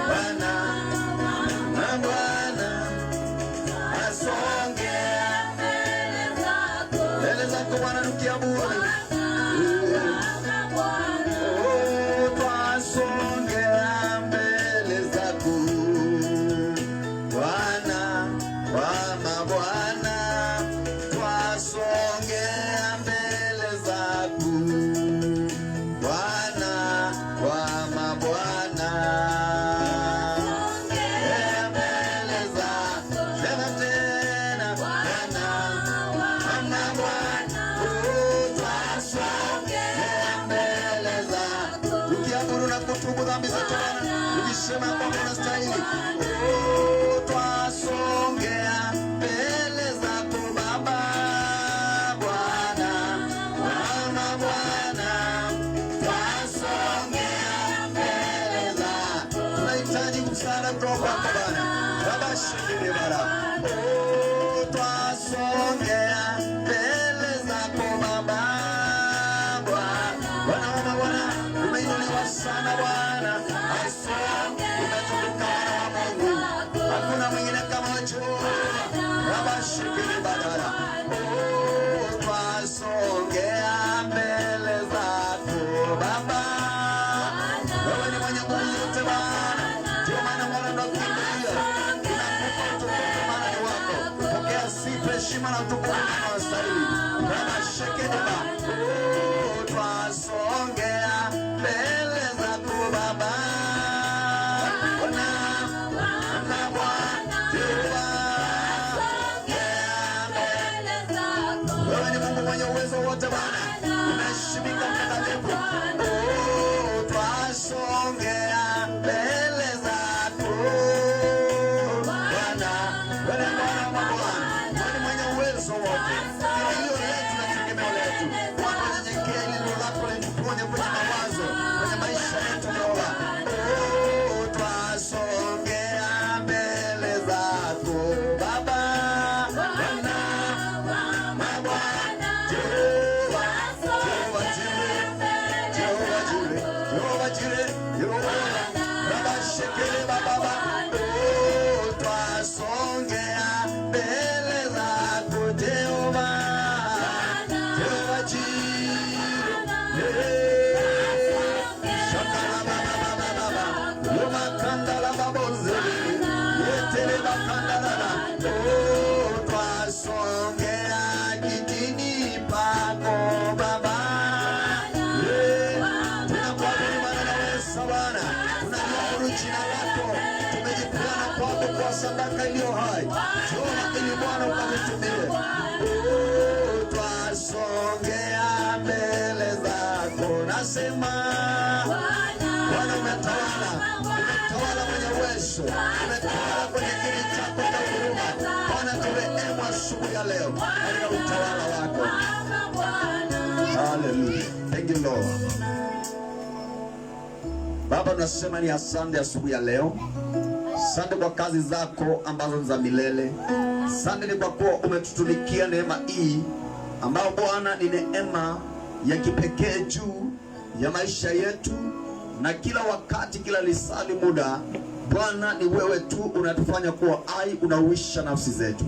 Bwana, Bwana asonge mbele zako Bwana, tukiabudu. Twasongea mbele zako Bwana wa mabwana, twasongea mbele zako Bwana wa mabwana, mbele zako tena tena, Bwana wa mabwana, twasongea mbele zako, tukiabudu na kutubu dhambi zetu Bwana, tukisema kwamba unastahili. Twasongea mbele zako Baba, Bwana wa mabwana, twasongea mbele zako. Tunahitaji msaada kutoka kwako Bwana. Baba shikili bara. Twasongea mbele zako Baba, Bwana wa mabwana, umeinuliwa sana Bwana, umetukuka Bwana wa Mungu, hakuna mwingine kama wewe. Baba shikili bara. Twasongea mbele zako Baba, wewe ni mwenye nguvu zote Bwana, ndio maana Bwana tunakimbilia, tunakupa utukufu maana ni wako. Pokea sifa, heshima na utukufu unaostahili. Baba shikili bara. Twasongea mbele zako Baba, Bwana na Bwana, wewe ni Mungu mwenye uwezo wote Bwana, unaheshimika mtakatifu. Twasongea mbele zako Bwana, wewe ni Bwana wa mabwana, wewe ni mwenye uwezo wote. Hilo letu na tegemeo letu Bwana, nyenyekea ili neno lako lituponye kwenye mawazo, kwenye maisha yetu Baba. Twasongea mbele zako Baba, Bwana mabwana, Jehova Jireh, Baba shekele Baba. Twasongea mbele zako Jehova Jireh, shakala baba lomakanda la baboze yetele bakanda la. Twasongea kitini pako Baba, tunakuabudu Bwana na Yesu Bwana, tunaliabudu jina lako, tumejipeana kwako kwa sadaka iliyo hai. Njoo ili Bwana ukatutumie. Twasongea mbele zako, nasema Bwana umetawala, umetawala mwenye uwezo, umetawala kwenye kiti chako cha huruma. Bwana turehemu asubuhi ya leo katika utawala wako. Hallelujah. Thank you Lord. Baba tunasema ni asante asubuhi ya leo. Asante kwa kazi zako ambazo ni za milele. Asante ni kwa kuwa umetutumikia neema hii ambayo Bwana ni neema ya kipekee juu ya maisha yetu, na kila wakati, kila lisali muda Bwana ni wewe tu unatufanya kuwa hai, unauisha nafsi zetu.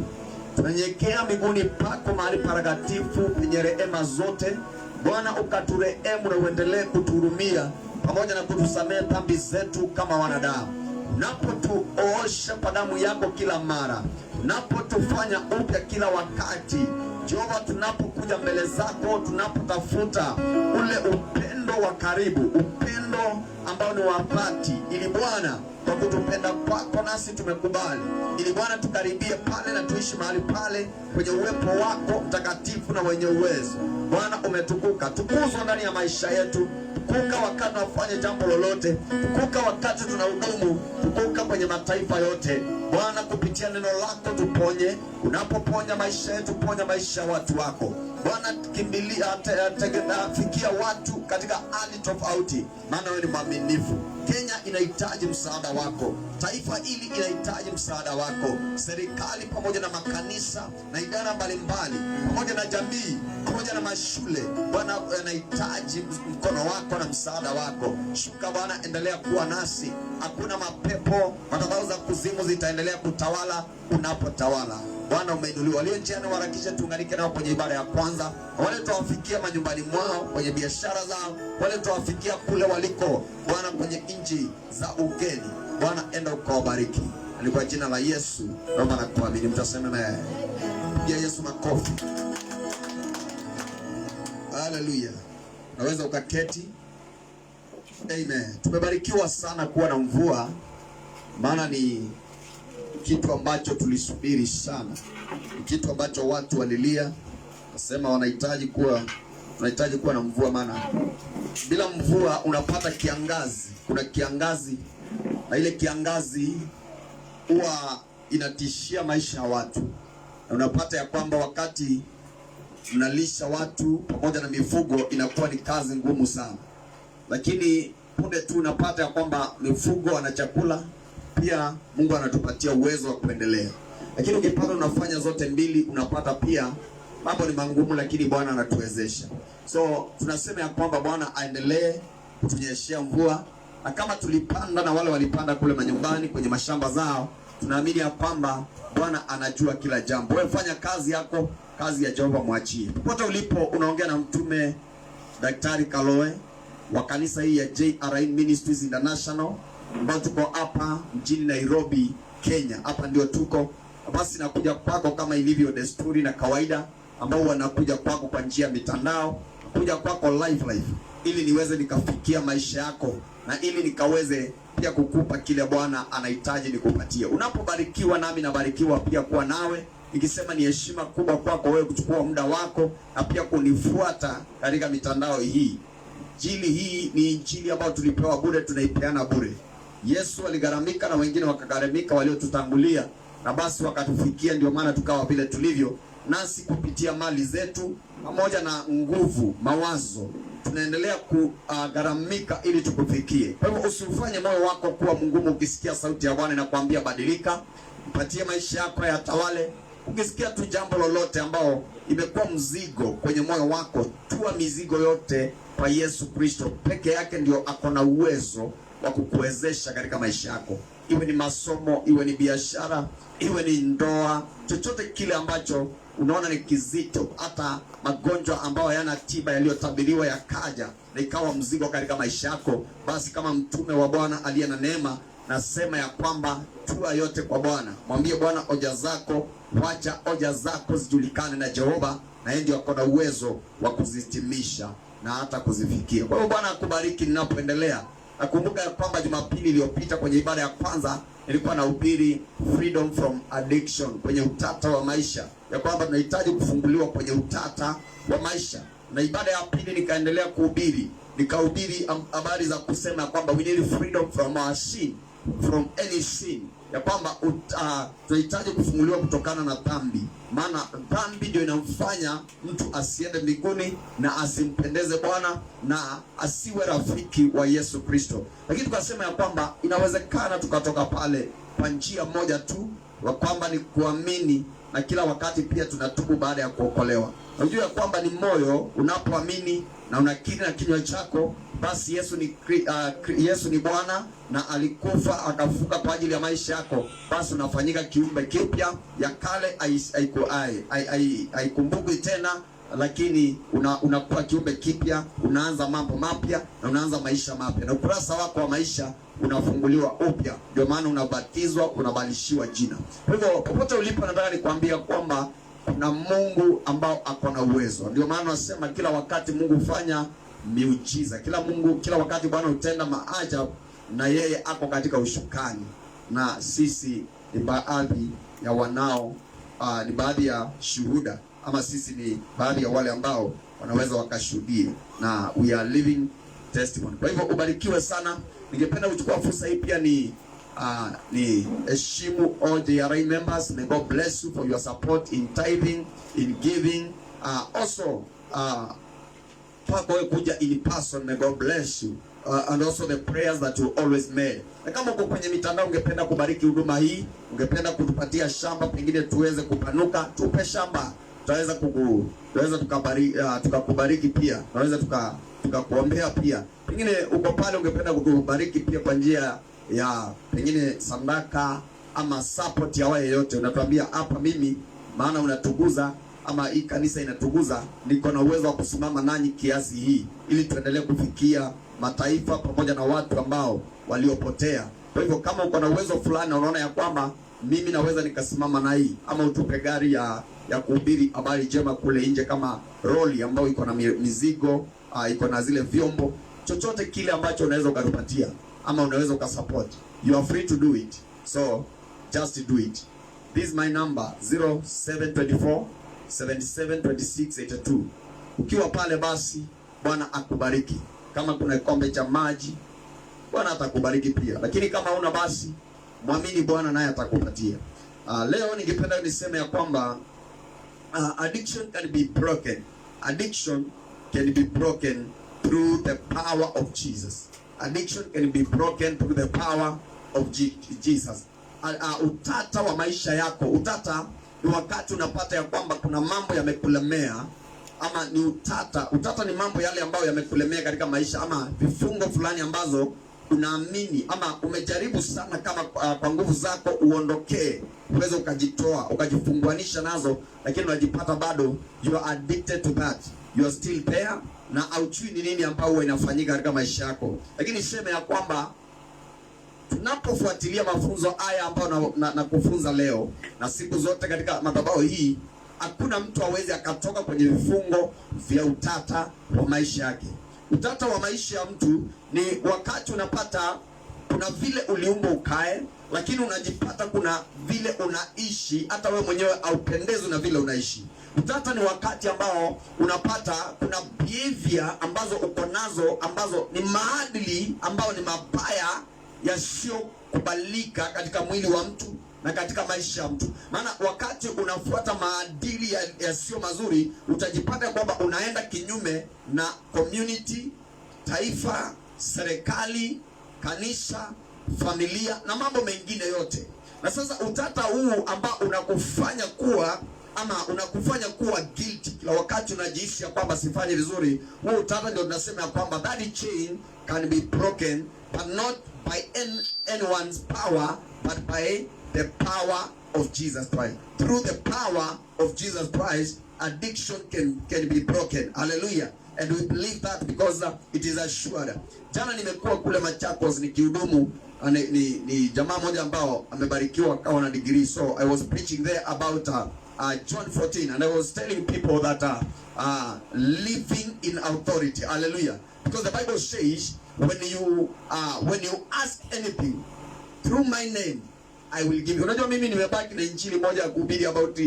Tunanyekea miguuni pako mahali patakatifu penye rehema zote Bwana, ukaturehemu na uendelee kutuhurumia pamoja na kutusamehe dhambi zetu kama wanadamu. Unapotuosha kwa damu yako kila mara, unapotufanya upya kila wakati Jehova, tunapokuja mbele zako, tunapotafuta ule upendo wa karibu, upendo ambao ni wa dhati, ili Bwana kwa kutupenda kwako nasi tumekubali, ili Bwana tukaribie pale na tuishi mahali pale kwenye uwepo wako mtakatifu na wenye uwezo. Bwana umetukuka, tukuzwa ndani ya maisha yetu. Tukuka wakati tunafanya jambo lolote, tukuka wakati tunahudumu, tukuka kwenye mataifa yote Bwana, kupitia neno lako tuponye. Unapoponya maisha yetu, ponya maisha ya watu wako Bwana. Kimbilia fikia watu katika hali tofauti, maana wewe ni mwaminifu. Kenya inahitaji msaada wako, taifa hili inahitaji msaada wako, serikali pamoja na makanisa na idara mbalimbali pamoja na jamii pamoja na mashule Bwana, yanahitaji mkono wako wako na msaada wako. Shuka Bwana, endelea kuwa nasi. Hakuna mapepo, madhabahu za kuzimu zitaendelea kutawala unapotawala. Bwana umeinuliwa. Walio njiani waharakishe tuunganike nao kwenye ibada ya kwanza. Wale tuwafikia majumbani mwao, kwenye biashara zao, wale tuwafikia kule waliko Bwana, kwenye nchi za ugeni. Bwana, enda ukawabariki. Ni kwa jina la Yesu naomba na kuamini. Mtasema amen. Pigia Yesu makofi. Haleluya. Naweza ukaketi. Amen. Tumebarikiwa sana kuwa na mvua, maana ni kitu ambacho tulisubiri sana. Ni kitu ambacho watu walilia, nasema tunahitaji kuwa na mvua, maana bila mvua unapata kiangazi. Kuna kiangazi, na ile kiangazi huwa inatishia maisha ya watu. Na unapata ya kwamba wakati mnalisha watu pamoja na mifugo inakuwa ni kazi ngumu sana. Lakini punde tu unapata ya kwamba mifugo wana chakula, pia Mungu anatupatia uwezo wa kuendelea. Lakini ukipata unafanya zote mbili, unapata pia mambo ni magumu, lakini Bwana anatuwezesha. So tunasema ya kwamba Bwana aendelee kutunyeshea mvua, na kama tulipanda na wale walipanda kule manyumbani kwenye mashamba zao, tunaamini ya kwamba Bwana anajua kila jambo. Wewe fanya kazi yako, kazi ya Jehova mwachie. Popote ulipo, unaongea na mtume Daktari Kaloe wa kanisa hii ya JRI Ministries International, ambao tuko hapa mjini Nairobi, Kenya. Hapa ndio tuko. Basi nakuja kwako kama ilivyo desturi na kawaida, ambao wanakuja kwako kwa njia ya mitandao, kuja kwako live ili niweze nikafikia maisha yako, na ili nikaweze pia kukupa kile Bwana anahitaji nikupatie. Unapobarikiwa nami nabarikiwa pia kuwa nawe, nikisema ni heshima kubwa kwako wewe kuchukua muda wako na pia kunifuata katika mitandao hii. Injili hii ni injili ambayo tulipewa bure, tunaipeana bure. Yesu aligharamika na wengine wakagharamika waliotutangulia, na basi wakatufikia, ndio maana tukawa vile tulivyo. Nasi kupitia mali zetu pamoja na nguvu, mawazo, tunaendelea kugharamika ili tukufikie. Kwa hivyo usifanye moyo wako kuwa mgumu ukisikia sauti ya Bwana inakwambia badilika, mpatie maisha yako yatawale. Ukisikia tu jambo lolote ambao imekuwa mzigo kwenye moyo wako, tua mizigo yote kwa Yesu Kristo. Peke yake ndio ako na uwezo wa kukuwezesha katika maisha yako. Iwe ni masomo, iwe ni biashara, iwe ni ndoa, chochote kile ambacho unaona ni kizito, hata magonjwa ambayo hayana tiba yaliyotabiriwa yakaja na ikawa mzigo katika maisha yako, basi kama mtume wa Bwana aliye na neema, nasema ya kwamba tua yote kwa Bwana. Mwambie Bwana hoja zako, wacha hoja zako zijulikane na Jehova, na yeye ndio akona uwezo wa kuzitimisha na hata kuzifikia. Kwa hiyo Bwana akubariki ninapoendelea. Nakumbuka ya kwamba Jumapili iliyopita kwenye ibada ya kwanza nilikuwa nahubiri freedom from addiction, kwenye utata wa maisha, ya kwamba tunahitaji kufunguliwa kwenye utata wa maisha. Na ibada ya pili nikaendelea nikahubiri habari za kusema ya kwamba we need freedom from our sin, from any sin, ya kwamba tunahitaji kufunguliwa kutokana na dhambi, maana dhambi ndio inamfanya mtu asiende mbinguni na asimpendeze Bwana na asiwe rafiki wa Yesu Kristo. Lakini tukasema ya kwamba inawezekana tukatoka pale kwa njia moja tu, wa kwamba ni kuamini, na kila wakati pia tunatubu baada ya kuokolewa. Unajua ya kwamba ni moyo, unapoamini na unakiri na kinywa chako, basi Yesu ni Bwana na alikufa akafufuka kwa ajili ya maisha yako, basi unafanyika kiumbe kipya. Ya kale haikumbuki tena, lakini unakuwa kiumbe kipya, unaanza mambo mapya na unaanza maisha mapya, na ukurasa wako wa maisha unafunguliwa upya. Ndio maana unabatizwa, unabadilishiwa jina. Kwa hivyo popote ulipo, nataka nikwambia kwamba kuna Mungu ambao ako na uwezo. Ndio maana nasema kila wakati Mungu hufanya miujiza. Kila wakati Bwana hutenda maajabu, na yeye ako katika ushukani. Na sisi ni baadhi ya ni baadhi ya shuhuda, ama sisi ni baadhi ya wale ambao wanaweza wakashuhudia, na we are living testimony. Kwa hivyo ubarikiwe sana. Ningependa kuchukua fursa hii pia ni heshimu all JRI members. May God bless you for your support in tithing, in giving. Also pako kuja in person, may God bless you. And also the prayers that you always made. Na kama uko kwenye mitandao ungependa kubariki huduma hii, ungependa kutupatia shamba, pengine tuweze kupanuka, tupe shamba. Tunaweza tukakubariki pia. Tunaweza tukakuombea pia. Pengine uko pale ungependa kutubariki pia kwa njia ya pengine sadaka ama support ya wewe yote, unatuambia hapa, mimi maana unatuguza ama hii kanisa inatuguza, niko na uwezo wa kusimama nanyi kiasi hii, ili tuendelee kufikia mataifa pamoja na watu ambao waliopotea. Kwa hivyo kama uko na uwezo fulani, unaona ya kwamba mimi naweza nikasimama na hii, ama utupe gari ya kuhubiri habari njema kule nje, kama roli ambayo iko na mizigo, iko na zile vyombo, chochote kile ambacho unaweza ukatupatia ama unaweza ukasupport, you are free to do it. So just do it. This is my number 0724 772682. Ukiwa pale basi Bwana akubariki. Kama kuna kikombe cha maji, Bwana atakubariki pia. Lakini kama una basi muamini Bwana naye atakupatia. Leo ningependa niseme ya kwamba addiction can be broken. Addiction can be broken through the power of Jesus. Addiction can be broken through the power of Jesus. Utata wa maisha yako, utata ni wakati unapata ya kwamba kuna mambo yamekulemea, ama ni utata ni mambo yale ambayo yamekulemea katika maisha, ama vifungo fulani ambazo unaamini ama umejaribu sana kama kwa nguvu zako uondokee, uweze ukajitoa, ukajifunguanisha nazo, lakini unajipata bado you are addicted to that. You are still there na haujui ni nini ambao inafanyika katika maisha yako. Lakini niseme ya kwamba tunapofuatilia mafunzo haya ambayo na kufunza leo na siku zote katika madhabahu hii, hakuna mtu aweze akatoka kwenye vifungo vya utata wa maisha yake. Utata wa maisha ya mtu ni wakati unapata kuna vile uliumbwa ukae, lakini unajipata kuna vile unaishi hata wewe mwenyewe haupendezwi na vile unaishi. Utata ni wakati ambao unapata kuna behavior ambazo uko nazo ambazo ni maadili ambao ni mabaya yasiyokubalika katika mwili wa mtu na katika maisha ya mtu. Maana wakati unafuata maadili yasiyo mazuri, utajipata kwamba unaenda kinyume na community, taifa, serikali, kanisa, familia na mambo mengine yote. Na sasa utata huu ambao unakufanya kuwa guilty kila wakati, unajihisi ya kwamba sifanye vizuri, huo utata ndio tunasema ya kwamba that chain can be broken, but not by anyone's power, but by the power of Jesus Christ. Through the power of Jesus Christ, addiction can be broken. Hallelujah. And we believe that because it is assured. Jana nimekuwa kule Machakos nikihudumu, ni jamaa mmoja ambao amebarikiwa akawa na degree. So I was preaching there about John 14, and I was telling people that living in authority. Hallelujah. Because the Bible says when you ask anything through my name, I will give you. Unajua mimi nimebaki na injili moja ya kuhubiri about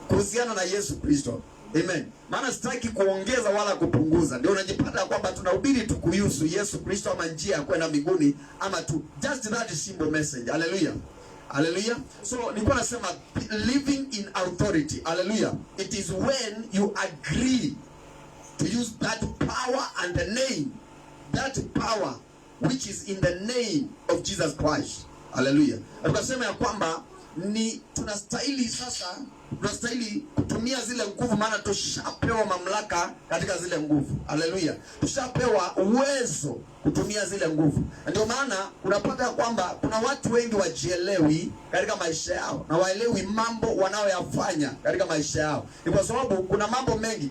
kuhusiana na Yesu Kristo. Amen. Maana sitaki kuongeza wala kupunguza. Ndio unajipata kwamba tunahubiri tu kuhusu Yesu Kristo ama njia ya kwenda mbinguni, ama tu just that simple message. Hallelujah. Hallelujah. So nilikuwa nasema living in authority. Hallelujah. It is when you agree to use that power and the name, that power which is in the name of Jesus Christ. Hallelujah. Tukasema ya kwamba ni tunastahili kutumia zile nguvu, maana tushapewa mamlaka katika zile nguvu. Hallelujah. Tushapewa uwezo kutumia zile nguvu. Ndio maana unapata kwamba kuna watu wengi wajielewi katika maisha yao na waelewi mambo wanayoyafanya katika maisha yao. Ni kwa sababu kuna mambo mengi,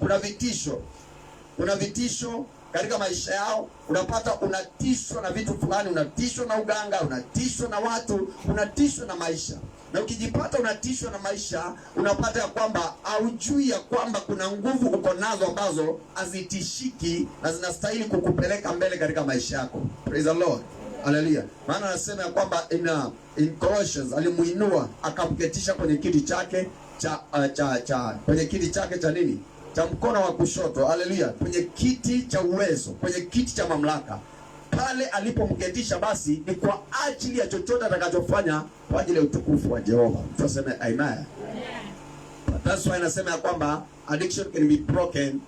kuna vitisho katika maisha yao. Unapata unatishwa na vitu fulani, unatishwa na uganga, unatishwa na watu, unatishwa na maisha. Na ukijipata unatishwa na maisha, unapata ya kwamba haujui ya kwamba kuna nguvu uko nazo ambazo hazitishiki na zinastahili kukupeleka mbele katika maisha yako. Praise the Lord. Hallelujah. Maana anasema ya kwamba in Colossians alimuinua akamketisha kwenye kiti chake kwenye kiti chake cha nini? Cha mkono wa kushoto. Hallelujah. Kwenye kiti cha uwezo, kwenye kiti cha mamlaka. Pale alipomketisha basi ni kwa ajili ya chochote atakachofanya kwa ajili ya utukufu wa Jehova. Tuseme amen. That's why anasema ya kwamba addiction can be broken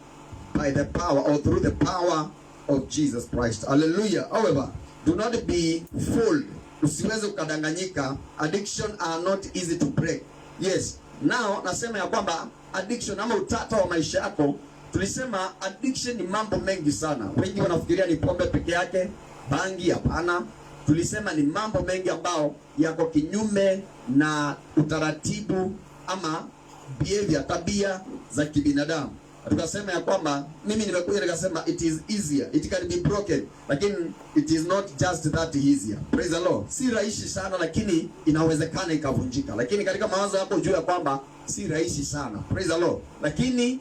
by the power or through the power of Jesus Christ. Hallelujah. However, do not be fooled. Usiweze ukadanganyika. Addiction are not easy to break. Yes. Now nasema ya kwamba addiction ama utata wa maisha yako tulisema addiction ni mambo mengi sana. Wengi wanafikiria ni pombe peke yake, bangi. Hapana. Tulisema ni mambo mengi ambao yako kinyume na utaratibu ama behavior, tabia za kibinadamu. Tukasema ya kwamba mimi nimekuja nikasema it is easier, it can be broken, lakini it is not just that easier. Praise the Lord. Si rahisi sana, lakini inawezekana ikavunjika. Lakini katika mawazo yako juu ya kwamba si rahisi sana. Praise the Lord. Lakini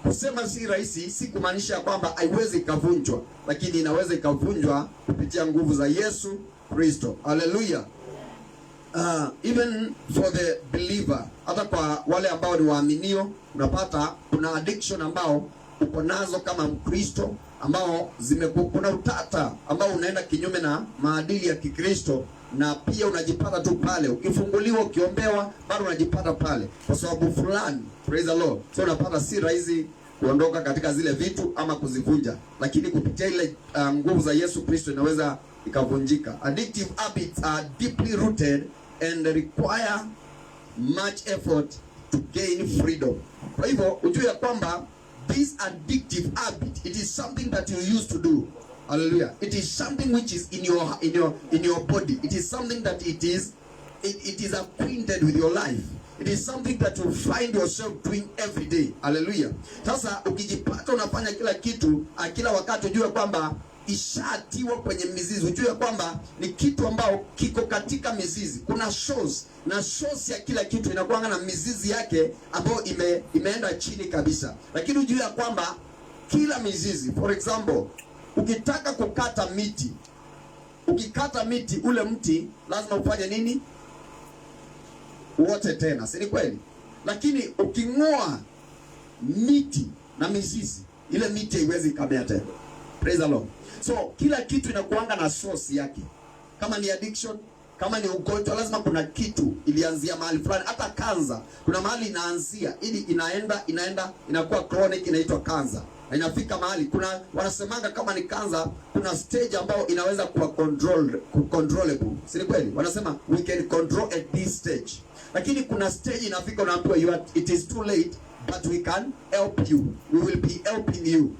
kusema si rahisi si kumaanisha kwamba haiwezi ikavunjwa, lakini inaweza ikavunjwa kupitia nguvu za Yesu Kristo. Hallelujah. Even for the believer, hata kwa wale ambao ni waaminio, unapata kuna addiction ambao uko nazo kama Mkristo, ambao kuna utata ambao unaenda kinyume na maadili ya Kikristo, na pia unajipata tu pale ukifunguliwa, ukiombewa, bado unajipata pale kwa sababu fulani. Praise the Lord. So unapata si rahisi kuondoka katika zile vitu ama kuzivunja, lakini kupitia ile nguvu za Yesu Kristo inaweza ikavunjika. Addictive habits are deeply rooted and require much effort to gain freedom. Kwa hivyo ujue ya kwamba this addictive habit, it is something that you used to do. Hallelujah. It is something which is in your body. It is something that it is acquainted with your life. It is something that you find yourself doing every day. Hallelujah. Sasa ukijipata unafanya kila kitu kila wakati, ujue kwamba ishatiwa kwenye mizizi. Ujue kwamba ni kitu ambao kiko katika mizizi. Kuna source, na source ya kila kitu inakuanga na mizizi yake ambayo imeenda chini kabisa. Lakini ujue kwamba kila mizizi, for example, ukitaka kukata miti, ukikata miti, ule mti lazima ufanye nini? Uote tena, si ni kweli? Lakini uking'oa miti na mizizi, ile miti haiwezi kamea tena. Praise the Lord. So kila kitu inakuanga na source yake. Kama ni addiction, kama ni ugonjwa, lazima kuna kitu ilianzia mahali fulani. Hata cancer, kuna mahali inaanzia ili inaenda inakuwa chronic, inaitwa cancer. Na inafika mahali, kuna wanasemanga kama ni cancer, kuna stage ambayo inaweza kuwa controllable. Si kweli? Wanasema we can control at this stage. Lakini kuna stage inafika unaambiwa it is too late, but we can help you. We will be helping you.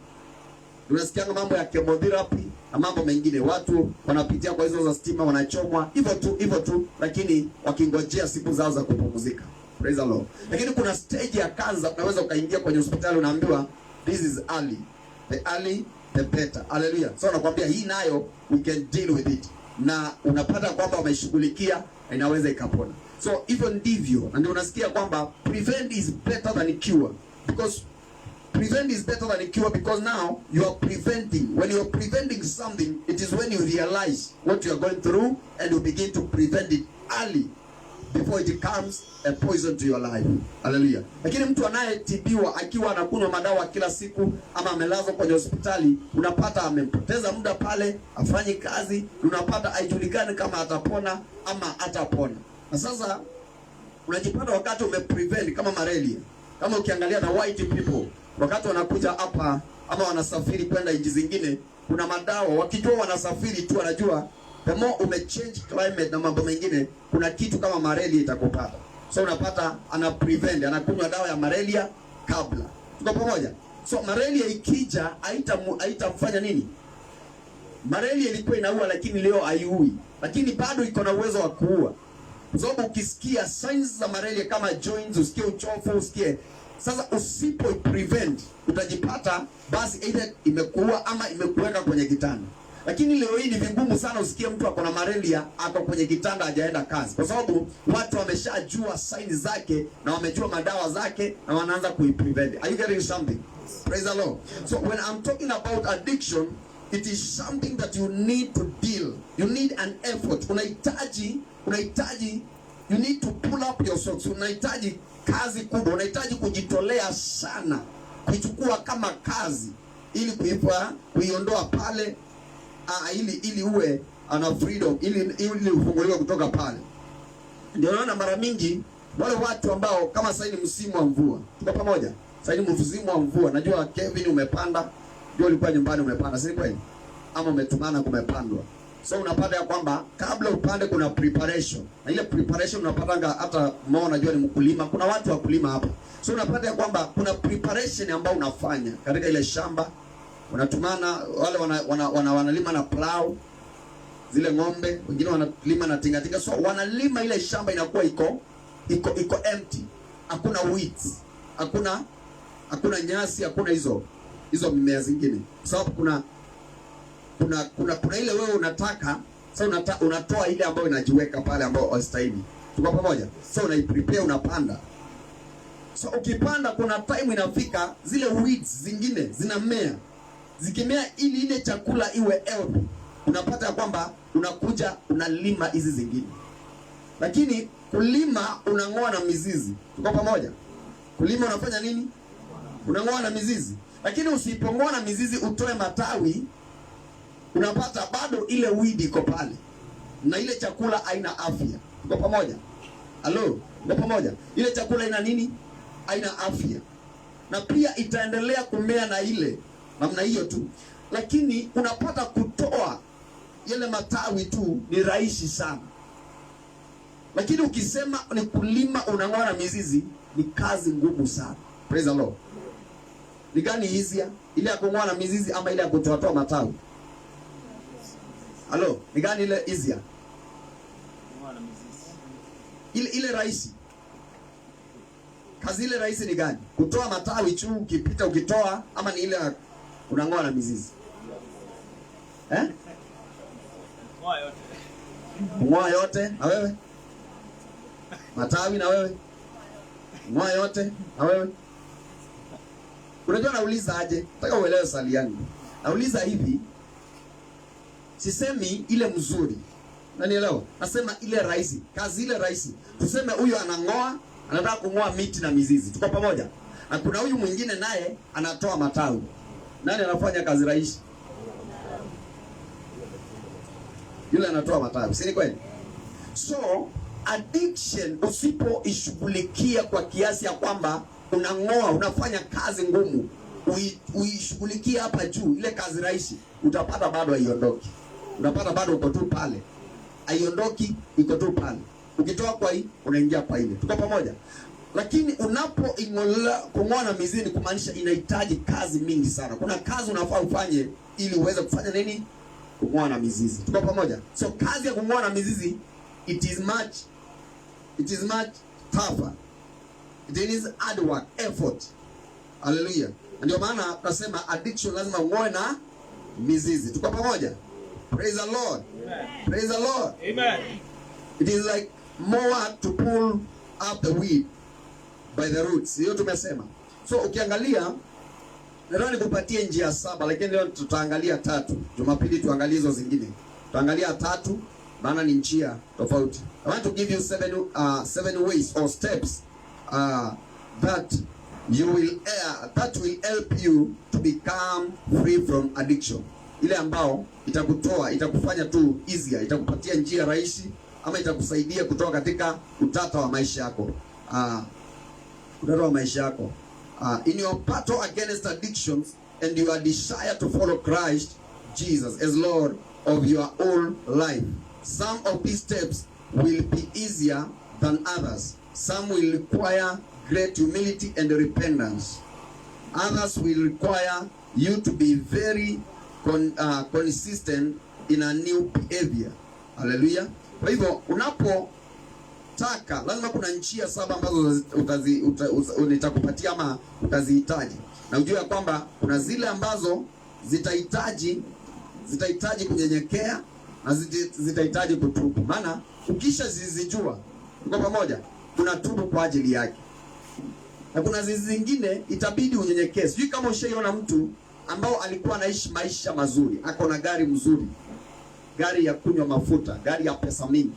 Unasikia mambo ya chemotherapy na mambo mengine, watu wanapitia kwa hizo za stima, wanachomwa hivyo tu, lakini wakingojea siku zao za kupumzika. Praise the Lord. Lakini kuna stage ya cancer, unaweza ukaingia kwenye hospitali unaambiwa this is early. The early the better. Hallelujah. So nakwambia hii nayo we can deal with it. Na unapata kwamba wameshughulikia, inaweza ikapona. So hivyo ndivyo, na ndio unasikia kwamba prevent is better than cure, because prevent is better than cure, because now you are preventing. When you are preventing something, it is when you realize what you are going through and you begin to prevent it early before it becomes a poison to your life. Hallelujah. Lakini mtu anayetibiwa akiwa anakunywa madawa kila siku ama amelazwa kwenye hospitali, unapata amempoteza muda pale, afanye kazi, unapata haijulikani kama atapona ama atapona. Na sasa unajipata wakati umeprevent, kama malaria. Kama ukiangalia na white people, wakati wanakuja hapa ama wanasafiri kwenda nchi zingine, kuna madawa, wakijua wanasafiri tu, wanajua the more umechange climate na mambo mengine, kuna kitu kama malaria itakupata. So unapata ana prevent, anakunywa dawa ya malaria kabla. Tuko pamoja? So malaria ikija haitamfanya nini? Malaria ilikuwa inaua, lakini leo haiui, lakini bado iko na uwezo wa kuua. Kwa sababu ukisikia signs za malaria kama joints, usikie uchovu, usikie. Sasa usipo prevent, utajipata basi either imekuua ama imekuweka kwenye kitanda. Lakini leo hii ni vigumu sana usikie mtu ako na malaria ako kwenye kitanda hajaenda kazi, kwa sababu watu wameshajua signs zake na wamejua madawa zake na wanaanza kuiprevent. Are you getting something? Praise the Lord. So when I'm talking about addiction, it is something that you need to deal. You need an effort. Unahitaji, you need to pull up your socks. Unahitaji kazi kubwa, unahitaji kujitolea sana, kuichukua kama kazi ili kuiondoa pale, ili uwe ana freedom, ili ufunguliwe kutoka pale. Ndio naona mara mingi wale watu ambao kama sasa ni msimu wa mvua. Tuko pamoja? Sasa ni msimu wa mvua. Najua Kevin umepanda, ndio ulikuwa nyumbani umepanda, si kweli? Ama umetumana kumepandwa. So unapata ya kwamba kabla upande kuna preparation. Na ile preparation unapata hata mmoja unajua ni mkulima. Kuna watu wa kulima hapa. So unapata ya kwamba kuna preparation ambayo unafanya katika ile shamba. Unatumana wale wanalima na plow zile ng'ombe, wengine wanalima na tingatinga. So wanalima ile shamba inakuwa iko empty. Hakuna weeds, hakuna nyasi, hakuna hizo mimea zingine. Kwa sababu kuna ile wewe unataka, sasa unatoa ile ambayo inajiweka pale ambayo hastahili. Tuko pamoja? So unaiprepare, unapanda. So ukipanda kuna time inafika zile weeds zingine zinamea. Zikimea ili ile chakula iwe healthy, unapata ya kwamba unakuja unalima hizi zingine. Lakini kulima unang'oa na mizizi. Tuko pamoja? Kulima unafanya nini? Unang'oa na mizizi. Lakini usipong'oa na mizizi utoe matawi, unapata bado ile weed iko pale. Na ile chakula haina afya. Tuko pamoja? Halo, tuko pamoja? Ile chakula ina nini? Haina afya. Na pia itaendelea kumea na ile namna hiyo tu. Lakini unapata kutoa yale matawi tu ni rahisi sana. Lakini ukisema ni kulima unang'oa na mizizi ni kazi ngumu sana. Praise the Lord. Ni gani easier? Ile ya kung'oa na mizizi ama ile ya kutoa matawi? Halo, ni gani ile easier? Kung'oa na mizizi. Ile rahisi. Kazi ile rahisi ni gani? Kutoa matawi tu ukipita ukitoa, ama ni ile unang'oa na mizizi? Ng'oa yote. Ng'oa yote na wewe? Matawi na wewe? Ng'oa yote na wewe? Unajua nauliza aje? Nataka uelewe swali yangu. Nauliza hivi, sisemi ile mzuri. Unanielewa? Nasema ile rahisi. Kazi ile rahisi. Tuseme huyu anang'oa, anataka kung'oa miti na mizizi. Tuko pamoja? Na kuna huyu mwingine naye anatoa matawi. Nani anafanya kazi rahisi? Yule anatoa matawi. Si ni kweli? So, addiction usipoishughulikia kwa kiasi ya kwamba unang'oa, unafanya kazi ngumu, uishughulikia hapa juu, ile kazi rahisi, utapata bado haiondoki. Unapata bado uko tu pale. Haiondoki, iko tu pale. Ukitoa kwa hii, unaingia kwa ile. Tuko pamoja? Lakini kung'oa na mizizi kumaanisha inahitaji kazi mingi sana. Kuna kazi unafaa ufanye ili uweze kufanya nini? Kung'oa na mizizi. Tuko pamoja? So kazi ya kung'oa na mizizi it is much tougher. It is hard work, effort. Hallelujah. Ndio maana tunasema addiction lazima ung'oe na mizizi. Tuko pamoja? Praise the Lord. Amen. Praise the Lord. Amen. It is like more to pull up the weed by the roots. Hiyo tumesema. So ukiangalia, leo nikupatie njia 7, lakini leo tutaangalia 3. Jumapili tuangalie hizo zingine. Tutaangalia 3 maana ni njia tofauti. I want to give you 7 ways or steps that will help you to become free from addiction. Ile ambao itakufanya tu easier, itakupatia njia rahisi, ama itakusaidia kutoka katika utata wa maisha yako. In your battle against addictions and your desire to follow Christ Jesus as Lord of your whole life, some of these steps will be easier than others. Some will require great humility and repentance. Others will require you to be very consistent in a new behavior. Hallelujah. Kwa hivyo unapotaka lazima kuna njia 7 ambazo nitakupatia ama utazihitaji. Na ujue kwamba kuna zile ambazo zitahitaji kunyenyekea na zitahitaji kutubu. Maana ukisha zizijua, uko pamoja, unatubu kwa ajili yake. Na kuna zingine itabidi unyenyekee. Sijui kama ushaiona mtu ambao alikuwa anaishi maisha mazuri, ako na gari mzuri, gari ya kunywa mafuta, gari ya pesa mingi.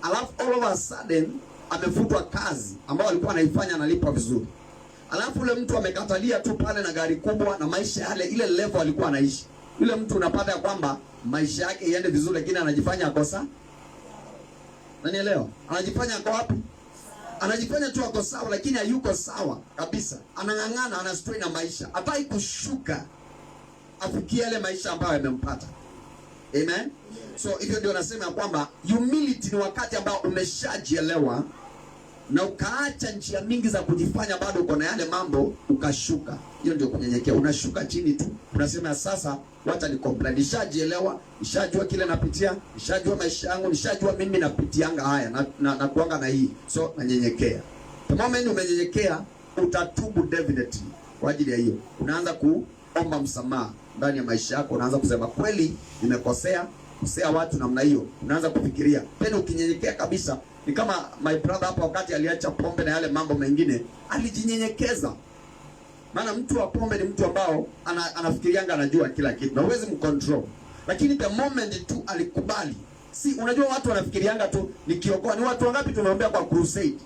Alafu all of a sudden amefutwa kazi ambayo alikuwa anaifanya, analipa vizuri. Alafu ule mtu amekatalia tu pale na gari kubwa na maisha yale ile level alikuwa anaishi. Yule mtu unapata ya kwamba maisha yake iende vizuri, lakini anajifanya akosa. Unanielewa? Anajifanya ako wapi? Anajifanya tu ako sawa, lakini hayuko sawa kabisa. Anang'ang'ana, anastrain na maisha. Hataki kushuka afikie yale maisha ambayo yamempata. Amen. So hivyo ndio nasema kwamba humility ni wakati ambao umeshajielewa na ukaacha njia mingi za kujifanya bado uko na yale mambo, ukashuka. Hiyo ndio kunyenyekea. Unashuka chini tu, unasema sasa wacha ni complain. Nishajielewa, nishajua kile napitia, nishajua maisha yangu, nishajua mimi napitianga haya na kuanga na hii. So nanyenyekea. The moment umenyenyekea, utatubu definitely kwa ajili ya hiyo. Unaanza kuomba msamaha ndani ya maisha yako, unaanza kusema kweli nimekosea, kusea watu namna hiyo. Unaanza kufikiria. Tena ukinyenyekea kabisa, ni kama my brother hapa wakati aliacha pombe na yale mambo mengine, alijinyenyekeza. Maana mtu wa pombe ni mtu ambao anafikirianga anajua kila kitu na huwezi mcontrol. Lakini the moment tu alikubali. Si unajua watu wanafikirianga tu nikiokoa. Ni watu wangapi tumeombea kwa crusade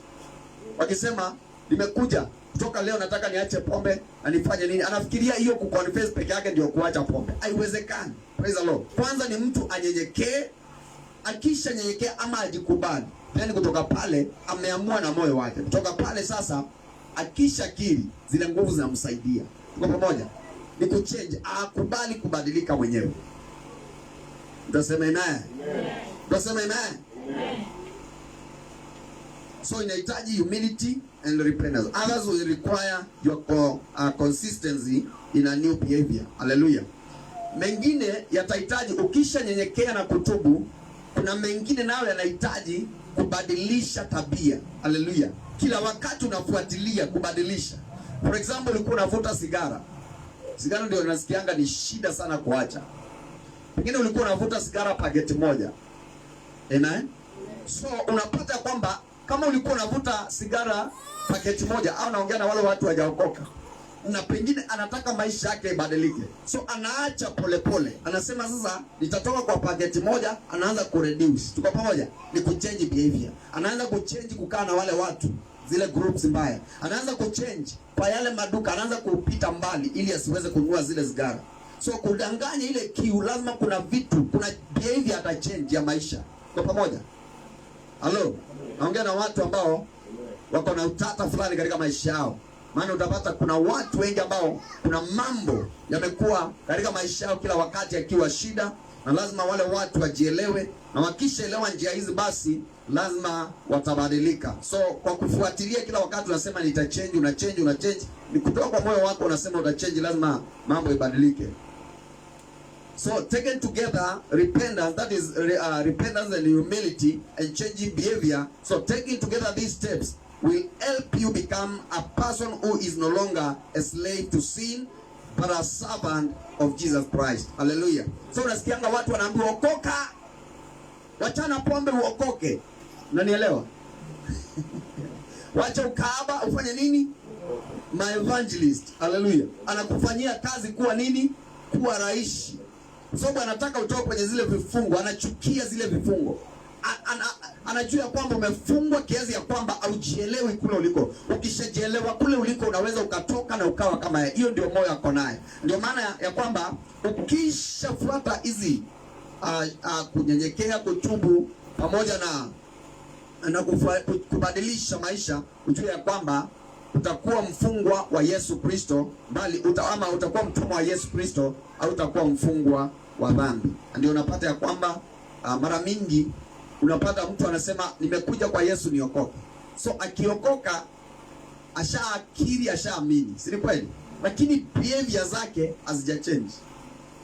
wakisema nimekuja kutoka leo nataka niache pombe na nifanye nini? Anafikiria hiyo kuconfess peke yake ndio kuacha pombe. Haiwezekani. Praise the Lord. Kwanza ni mtu anyenyekee, akisha nyenyekea ama ajikubali. Yaani kutoka pale ameamua na moyo wake. Kutoka pale sasa akisha kiri zile nguvu zinamsaidia. Tuko pamoja? Ni kuchange, akubali kubadilika mwenyewe. Utasema amen. Utasema amen. So inahitaji humility and repentance. Others will require your consistency in a new behavior. Hallelujah. Mengine yatahitaji ukisha nyenyekea na kutubu, kuna mengine nayo yanahitaji kubadilisha tabia. Hallelujah. Kila wakati unafuatilia kubadilisha. For example, ulikuwa unavuta sigara. Sigara ndio unasikianga ni shida sana kuacha. Pengine ulikuwa unavuta sigara paketi moja. Amen. So unapata kwamba kama ulikuwa unavuta sigara paketi moja, au naongea na wale watu hawajaokoka, na pengine anataka maisha yake ibadilike, so anaacha polepole. Anasema sasa nitatoka kwa paketi moja, anaanza kureduce. Tuko pamoja? Ni kuchange behavior. Anaanza kuchange kukaa na wale watu, zile groups mbaya. Anaanza kuchange kwa yale maduka, anaanza kupita mbali ili asiweze kununua zile sigara. So kudanganya ile kiu, lazima kuna vitu, kuna behavior atachange ya maisha. Tuko pamoja? Hello? Naongea na watu ambao wako na utata fulani katika maisha yao. Maana utapata kuna watu wengi ambao kuna mambo yamekuwa katika maisha yao kila wakati yakiwa shida, na lazima wale watu wajielewe, na wakishaelewa njia hizi basi lazima watabadilika. So kwa kufuatilia kila wakati unasema nitachange, unachange, ni kutoka kwa moyo wako unasema utachange, lazima mambo ibadilike. So taken together, repentance, that is repentance and humility and changing behavior. So taking together these steps will help you become a person who is no longer a slave to sin, but a servant of Jesus Christ. Hallelujah. So unasikianga watu wanaambiwa okoka, wachana pombe uokoke. Unanielewa? Wacha ukahaba ufanye nini? My evangelist. Hallelujah. Anakufanyia kazi kuwa nini? Kuwa raishi. Sababu anataka utoke kwenye zile vifungo, anachukia zile vifungo. Anajua kwamba umefungwa kiasi ya kwamba haujielewi kule uliko. Ukishajielewa kule uliko unaweza ukatoka na ukawa kama yeye. Hiyo ndio moyo wako naye. Ndio maana ya kwamba ukishafuata hizi kunyenyekea, kutubu pamoja na kubadilisha maisha, ujue ya kwamba utakuwa mfungwa wa Yesu Kristo, bali utakuwa mtumwa wa Yesu Kristo, au utakuwa mfungwa wa dhambi. Ndio unapata ya kwamba mara mingi unapata mtu anasema nimekuja kwa Yesu niokoke. So akiokoka ashaakiri, ashaamini, si kweli? Lakini behavior zake hazijachange.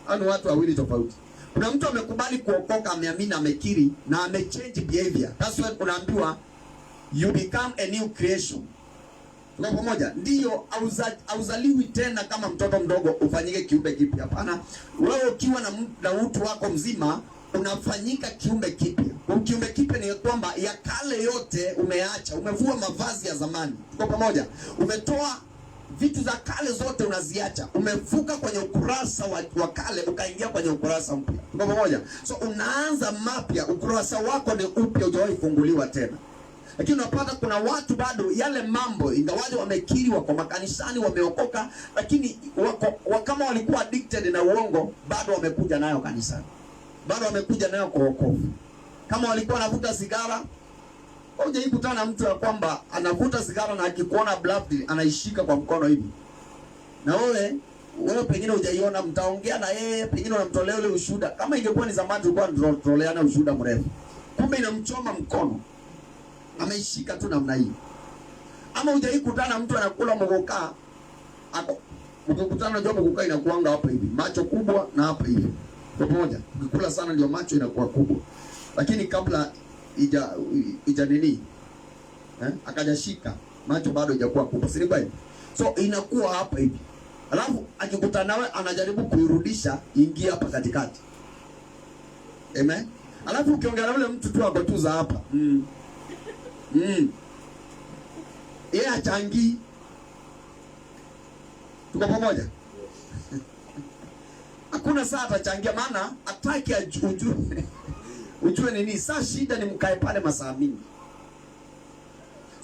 Hao watu wawili tofauti. Kuna mtu amekubali kuokoka, ameamini, amekiri na amechange behavior. That's why unaambiwa you become a new creation. Tuko pamoja? Ndio hauzaliwi tena kama mtoto mdogo ufanyike kiumbe kipya. Hapana. Wewe ukiwa na utu wako mzima unafanyika kiumbe kipya. Kiumbe kipya ni kwamba ya kale yote umeacha, umevua mavazi ya zamani. Tuko pamoja? Umetoa vitu za kale zote unaziacha. Umevuka kwenye ukurasa wa kale ukaingia kwenye ukurasa mpya. Tuko pamoja? So unaanza mapya, ukurasa wako ni upya, hujawahi funguliwa tena. Lakini unapata kuna watu bado yale mambo, ingawaje wamekiri, wako makanisani, wameokoka, lakini kama walikuwa addicted na uongo, bado wamekuja nayo kanisani. Bado wamekuja nayo kwa wokovu. Kama walikuwa wanavuta sigara, hujaikutana na mtu ya kwamba anavuta sigara na akikuona blood anaishika kwa mkono hivi. Na wewe wewe pengine hujaiona, mtaongea na yeye, pengine unamtolea ule ushuhuda. Kama ingekuwa ni zamani tulikuwa tunatoleana ushuhuda mrefu, kumbe inamchoma mkono, ameishika tu namna hii. Ama hujaikutana mtu anakula mogoka hapo, ukikutana unajua mogoka inakuanga hapa hivi, macho kubwa na hapa hivi kwa pamoja. Ukikula sana ndio macho inakuwa kubwa, lakini kabla ija nini akajashika macho bado haijakuwa kubwa, si kweli? So inakuwa hapa hivi, alafu akikutana nawe anajaribu kuirudisha ingia hapa katikati. Amen. Alafu ukiongea na yule mtu tu akotuza hapa yeye achangi. Tuko pamoja? Hakuna saa atachangia, maana ataki ujue nini. Saa shida ni mkae pale masaa mingi.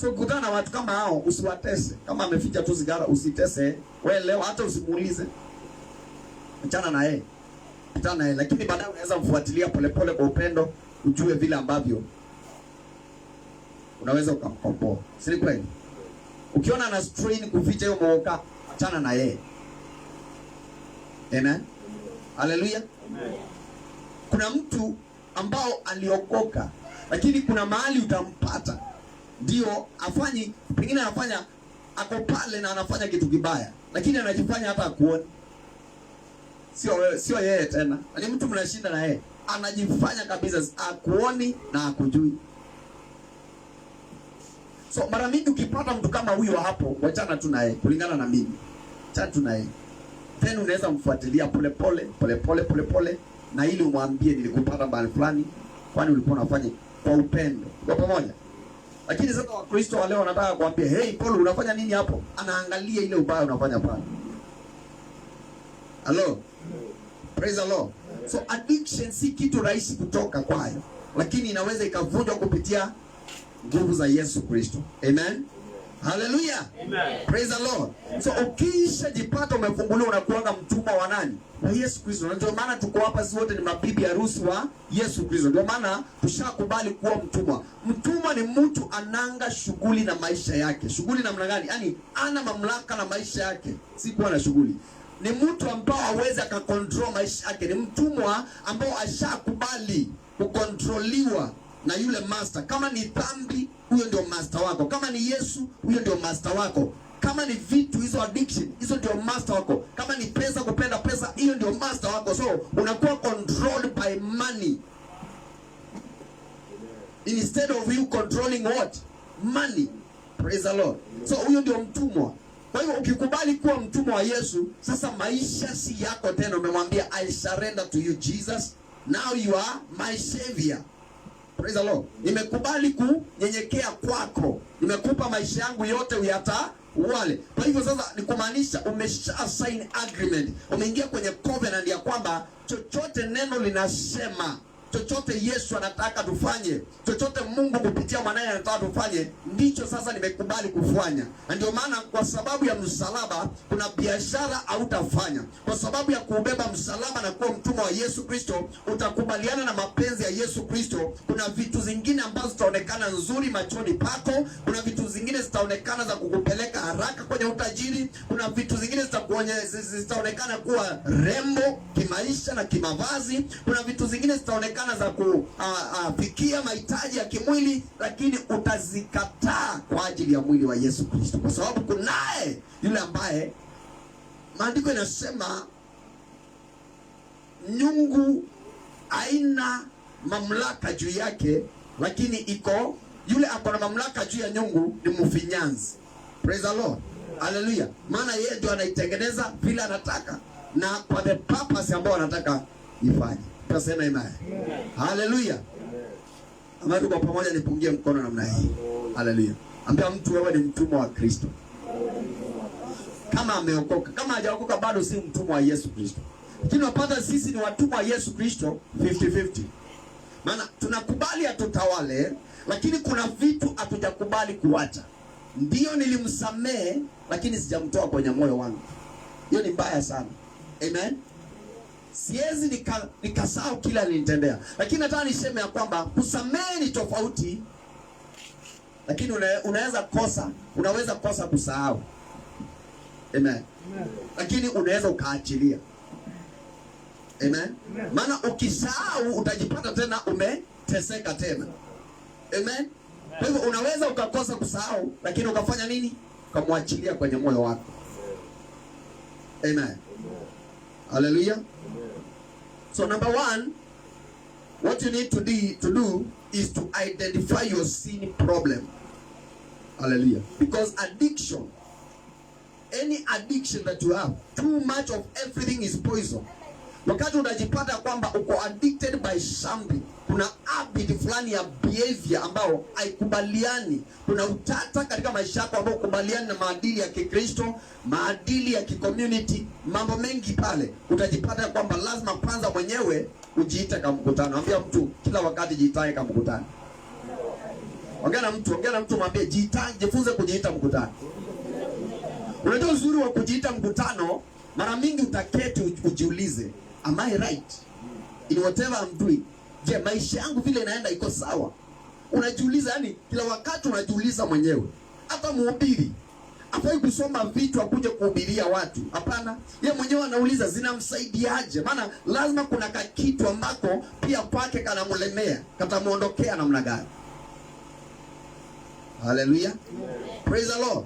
So kukutana na watu kama hao usiwatese. Kama ameficha tu sigara usitese. Wewe leo hata usimuulize. Achana na yeye. Achana na yeye, lakini baadaye unaweza mfuatilia polepole kwa upendo, ujue vile ambavyo unaweza ukamkomboa. Si kweli? Ukiona ana strain kuficha hiyo moka, achana na yeye. Amen. Haleluya. Amen. Kuna mtu ambao aliokoka, lakini kuna mahali utampata ndio afanyi, pengine anafanya ako pale na anafanya kitu kibaya, lakini anajifanya hata akuone. Sio wewe, sio yeye tena. Ni mtu mnashinda na yeye. Anajifanya kabisa akuoni na akujui. So mara mingi ukipata mtu kama huyo hapo, wachana tu naye kulingana na mimi. Achana tu naye. Then unaweza mfuatilia pole na ili umwambie nilikupata mahali fulani, kwani ulikuwa unafanya kwa upendo. Kwa pamoja. Lakini sasa Wakristo wale wanataka kuambia, "Hey Paul, unafanya nini hapo?" Anaangalia ile ubaya unafanya pale. Hello. Praise the Lord. So addiction si kitu rahisi kutoka kwayo, lakini inaweza ikavunjwa kupitia nguvu za Yesu Kristo. Amen. Hallelujah. Amen. Praise the Lord. So ukisha jipata umefunguliwa, unakuanga mtumwa wa nani? Wa Yesu Kristo. Na ndio maana tuko hapa, si wote ni mabibi harusi wa Yesu Kristo. Ndio maana tushakubali kuwa mtumwa. Mtumwa ni mtu ananga shughuli na maisha yake. Shughuli namna gani? Yaani ana mamlaka na maisha yake, si kuwa na shughuli. Ni mtu ambao hawezi akakontrol maisha yake. Ni mtumwa ambao ashakubali kukontroliwa na yule master. Kama ni dhambi, huyo ndio master wako. Kama ni Yesu, huyo ndio master wako. Kama ni vitu hizo addiction, hizo ndio master wako. Kama ni pesa, kupenda pesa, hiyo ndio master wako. So unakuwa controlled by money instead of you controlling what? Money. Praise the Lord. So huyo ndio mtumwa. Kwa hiyo ukikubali kuwa mtumwa wa Yesu, sasa maisha si yako tena. Umemwambia, I surrender to you Jesus. Now you are my savior. Praise the Lord. Nimekubali kunyenyekea kwako. Nimekupa maisha yangu yote uyatawale. Kwa hivyo sasa ni kumaanisha umesha sign agreement. Umeingia kwenye covenant ya kwamba chochote neno linasema, chochote Yesu anataka tufanye, chochote Mungu kupitia mwanae anataka tufanye, ndicho sasa nimekubali kufanya. Na ndio maana kwa sababu ya msalaba kuna biashara hautafanya. Kwa sababu ya kubeba msalaba na kuwa mtumwa wa Yesu Kristo, utakubaliana na mapenzi ya Yesu Kristo. Kuna vitu zingine ambazo zitaonekana nzuri machoni pako, kuna vitu zingine zitaonekana za kukupeleka haraka kwenye utajiri, kuna vitu zingine zitaonekana kuwa rembo kimaisha na kimavazi, kuna vitu zingine zitaonekana za kufikia mahitaji ya kimwili, lakini utazikataa kwa ajili ya mwili wa Yesu Kristo. Kwa sababu kunaye yule ambaye maandiko inasema nyungu haina mamlaka juu yake, lakini iko yule ako na mamlaka juu ya nyungu ni mfinyanzi. Praise the Lord. Hallelujah. Maana yeye ndio anaitengeneza vile anataka na kwa the purpose ambayo anataka ifanye. Tunasema amen. Hallelujah. Ambapo kwa pamoja nipungie mkono namna hii. Hallelujah. Ambia mtu wewe ni mtumwa wa Kristo. Kama ameokoka, kama hajaokoka bado si mtumwa wa Yesu Kristo. Lakini unapata sisi ni watumwa wa Yesu Kristo 50-50. Maana tunakubali atutawale, lakini kuna vitu hatujakubali kuacha. Ndio nilimsamehe lakini sijamtoa kwenye moyo wangu. Hiyo ni mbaya sana. Amen. Siwezi nikasahau kila alinitendea. Lakini nataka niseme ya kwamba kusamehe ni tofauti. Lakini unaweza kosa kusahau. Amen. Lakini unaweza ukaachilia. Amen. Maana ukisahau utajipata tena umeteseka tena. Amen. Kwa hivyo unaweza ukakosa kusahau, lakini ukafanya nini? Ukamwachilia kwenye moyo wako. Amen. Hallelujah. So number one, what you need to do is to identify your sin problem. Hallelujah. Because addiction, any addiction that you have, too much of everything is poison. Wakati unajipata kwamba uko addicted by something, kuna habit fulani ya behavior ambao haikubaliani, kuna utata katika maisha yako ambao kubaliani na maadili ya Kikristo, maadili ya kicommunity, mambo mengi pale, utajipata kwamba lazima kwanza mwenyewe ujiite kama mkutano. Ambia mtu kila wakati jiitae kama mkutano. Ongea na mtu mwambie jiitae, jifunze kujiita mkutano. Unajua uzuri wa kujiita mkutano, mara mingi utaketi ujiulize, am I right in whatever I'm doing? Je, maisha yangu vile inaenda iko sawa? Unajiuliza, yani kila wakati unajiuliza mwenyewe. Hata mhubiri afai kusoma vitu akuje kuhubiria watu. Hapana, yeye mwenyewe anauliza zinamsaidiaje? Maana lazima kuna kitu ambako pia kwake kanamlemea, katamuondokea namna gani? Hallelujah. Praise the Lord.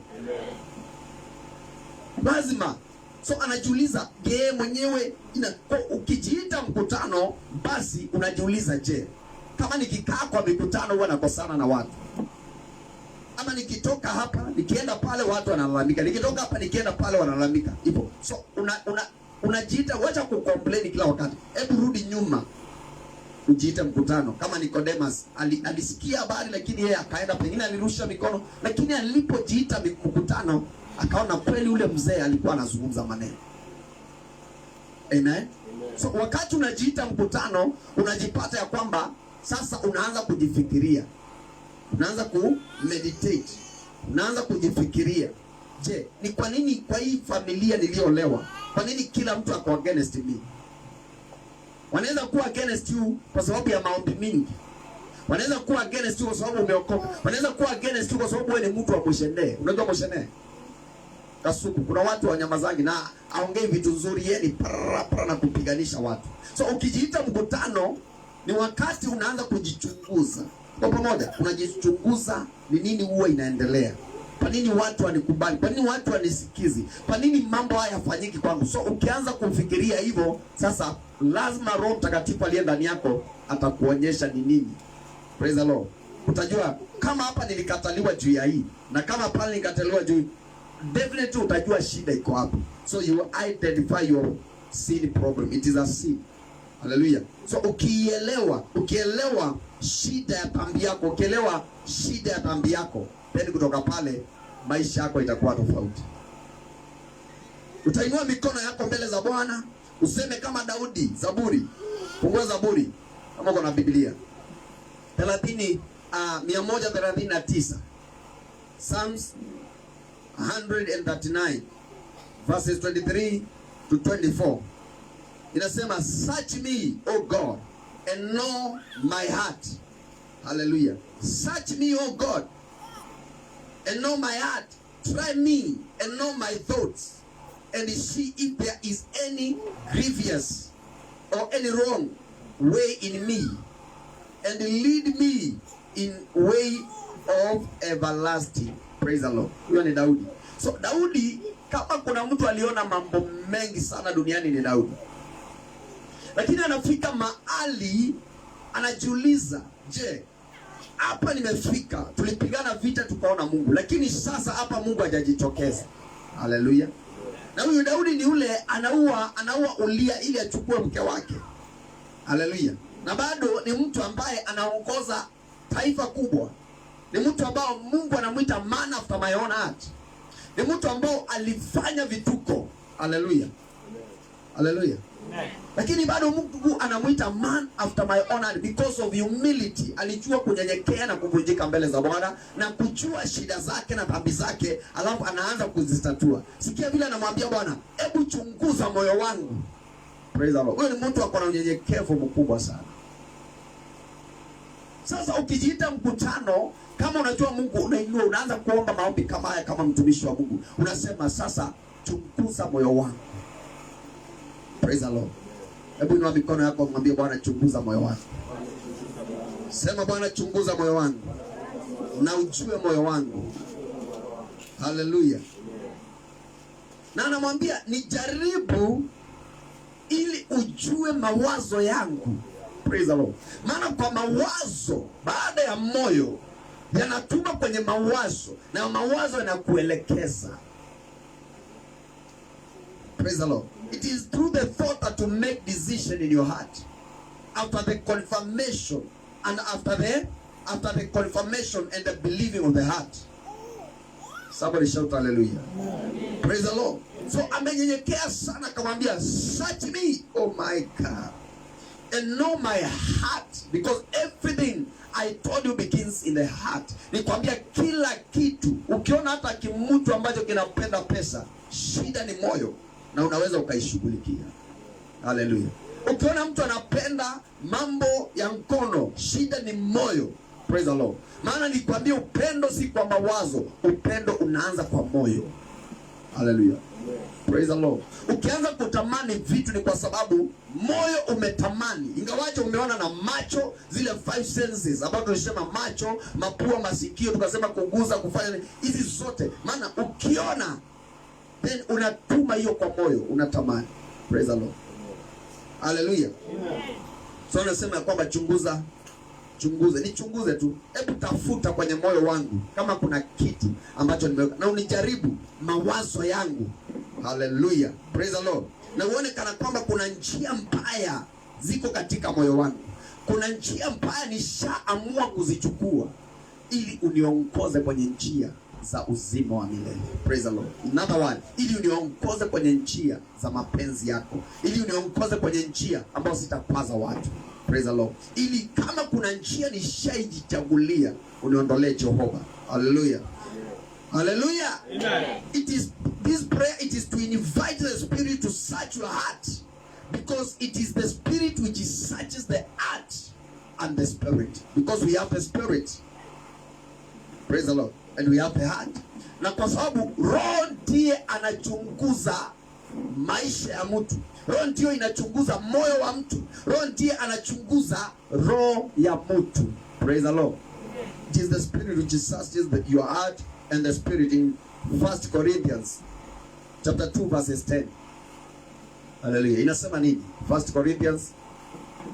Lazima. So anajiuliza, je, mwenyewe ukijiita mkutano, basi unajiuliza, je, kama nikikaa kwa mikutano huwa nakosana na watu? Ama nikitoka hapa nikienda pale watu wanalalamika, nikitoka hapa nikienda pale wanalalamika. Hivyo. So unajiita, wacha kucomplain kila wakati. Hebu rudi nyuma. Ujiita mkutano. Kama Nicodemus alisikia habari, lakini yeye akaenda, pengine alirusha mikono, lakini alipojiita mkutano akaona kweli ule mzee alikuwa anazungumza maneno. Amen. So wakati unajiita mkutano, unajipata ya kwamba sasa unaanza kujifikiria. Unaanza meditate. Unaanza kujifikiria. Je, ni kwa nini kwa hii familia niliolewa, kwa nini kila mtu ako against me? Wanaweza kuwa against you kwa sababu ya maombi mingi. Wanaweza kuwa against you kwa sababu umeokoka. Wanaweza kuwa against you kwa sababu wewe ni mtu wa moshene. Unajua moshene? Kasuku. Kuna watu wanyamazangi na aongei vitu nzuri, yeye ni para na kupiganisha watu. So ukijiita mkutano, ni wakati unaanza kujichunguza. Kwa pamoja unajichunguza ni nini huwa inaendelea. Kwa nini watu wanikubali? Kwa nini watu wanisikizi? Kwa nini mambo haya yafanyiki kwangu? So ukianza kufikiria hivyo, sasa lazima Roho Mtakatifu aliye ndani yako atakuonyesha ni nini. Praise the Lord. Utajua kama hapa nilikataliwa juu ya hii, na kama pale nilikataliwa juu, definitely utajua shida iko wapi. So you identify your sin problem. It is a sin. Hallelujah. So ukielewa shida ya dhambi yako, ukielewa shida ya dhambi yako, then kutoka pale maisha yako itakuwa tofauti. Utainua mikono yako mbele za Bwana, useme kama Daudi, Zaburi. Fungua Zaburi kama uko na Biblia. 139. Psalms 139 verses 23 to 24. Inasema, search me, O God, and know my heart. Hallelujah. Search me, O God, and know my heart. Try me and know my thoughts, and see if there is any grievous or any wrong way in me, and lead me in way of everlasting. Praise the Lord. Huyo ni Daudi. So Daudi, kama kuna mtu aliona mambo mengi sana duniani ni Daudi. Lakini anafika mahali anajiuliza, je, hapa nimefika, tulipigana vita tukaona Mungu, lakini sasa hapa Mungu hajajitokeza. Hallelujah. Na huyu Daudi ni ule anaua Ulia ili achukue mke wake. Hallelujah. Na bado ni mtu ambaye anaongoza taifa kubwa. Ni mtu ambao Mungu anamuita man after my own heart. Ni mtu ambao alifanya vituko. Hallelujah. Hallelujah. Lakini bado Mungu anamuita man after my own heart because of humility. Alijua kunyenyekea na kuvunjika mbele za Bwana na kujua shida zake na dhambi zake, alafu anaanza kuzitatua. Sikia vile anamwambia Bwana, hebu chunguza moyo wangu. Praise the Lord. Huyo ni mtu akona unyenyekevu mkubwa sana. Sasa ukijiita mkutano, kama unajua Mungu unainua, unaanza kuomba maombi kama haya kama mtumishi wa Mungu. Unasema sasa, chunguza moyo wangu. Praise the Lord. Hebu inua mikono yako mwambie Bwana, chunguza moyo wangu. Sema, Bwana, chunguza moyo wangu na ujue moyo wangu. Haleluya. Na anamwambia nijaribu ili ujue mawazo yangu. Praise the Lord. Maana kwa mawazo baada ya moyo yanatuma kwenye mawazo, na mawazo yanakuelekeza. Praise the Lord. It is through the thought that you make decision in your heart. After the confirmation and after the confirmation and the believing of the heart. Somebody shout hallelujah. Praise the Lord. So amenyenyekea sana, akamwambia search me, oh my God, and know my heart, because everything I told you begins in the heart. Nikwambia kila kitu. Ukiona hata kimutu ambacho kinapenda pesa, shida ni moyo, na unaweza ukaishughulikia. Hallelujah. Ukiona mtu anapenda mambo ya mkono, shida ni moyo. Praise the Lord. Maana nikwambia upendo si kwa mawazo, upendo unaanza kwa moyo. Hallelujah. Praise the Lord. Ukianza kutamani vitu ni kwa sababu moyo umetamani. Ingawaje umeona na macho, zile five senses ambazo tulisema macho, mapua, masikio, tukasema kuguza, kufanya hizi zote. Maana ukiona then unatuma hiyo kwa moyo, unatamani. Praise the Lord. Hallelujah. So anasema kwamba chunguza, nichunguze tu. Hebu tafuta kwenye moyo wangu kama kuna kitu ambacho nimeweka, na unijaribu mawazo yangu. Hallelujah. Praise the Lord. Na uone kana kwamba kuna njia mbaya ziko katika moyo wangu. Kuna njia mbaya nishaamua kuzichukua ili uniongoze kwenye njia za uzima wa milele. Praise the Lord. Another one, ili uniongoze kwenye njia za mapenzi yako, ili uniongoze kwenye njia ambazo sitakwaza watu. Praise the Lord. Ili kama kuna njia nishaijichagulia, uniondolee Jehova. Hallelujah. Hallelujah. Amen. This prayer, it is to invite the Spirit to search your heart, because it is the Spirit which searches the heart and the spirit, because we have the Spirit. Praise the Lord. And we have the heart. Na kwa sababu roho ndiye anachunguza maisha ya mtu. Roho ndiyo inachunguza moyo wa mtu. Roho ndiye anachunguza roho ya mtu. Praise the Lord. It is the Spirit which searches your heart and the spirit. In 1 Corinthians chapter 2 verses 10. Hallelujah. Inasema nini? 1 Corinthians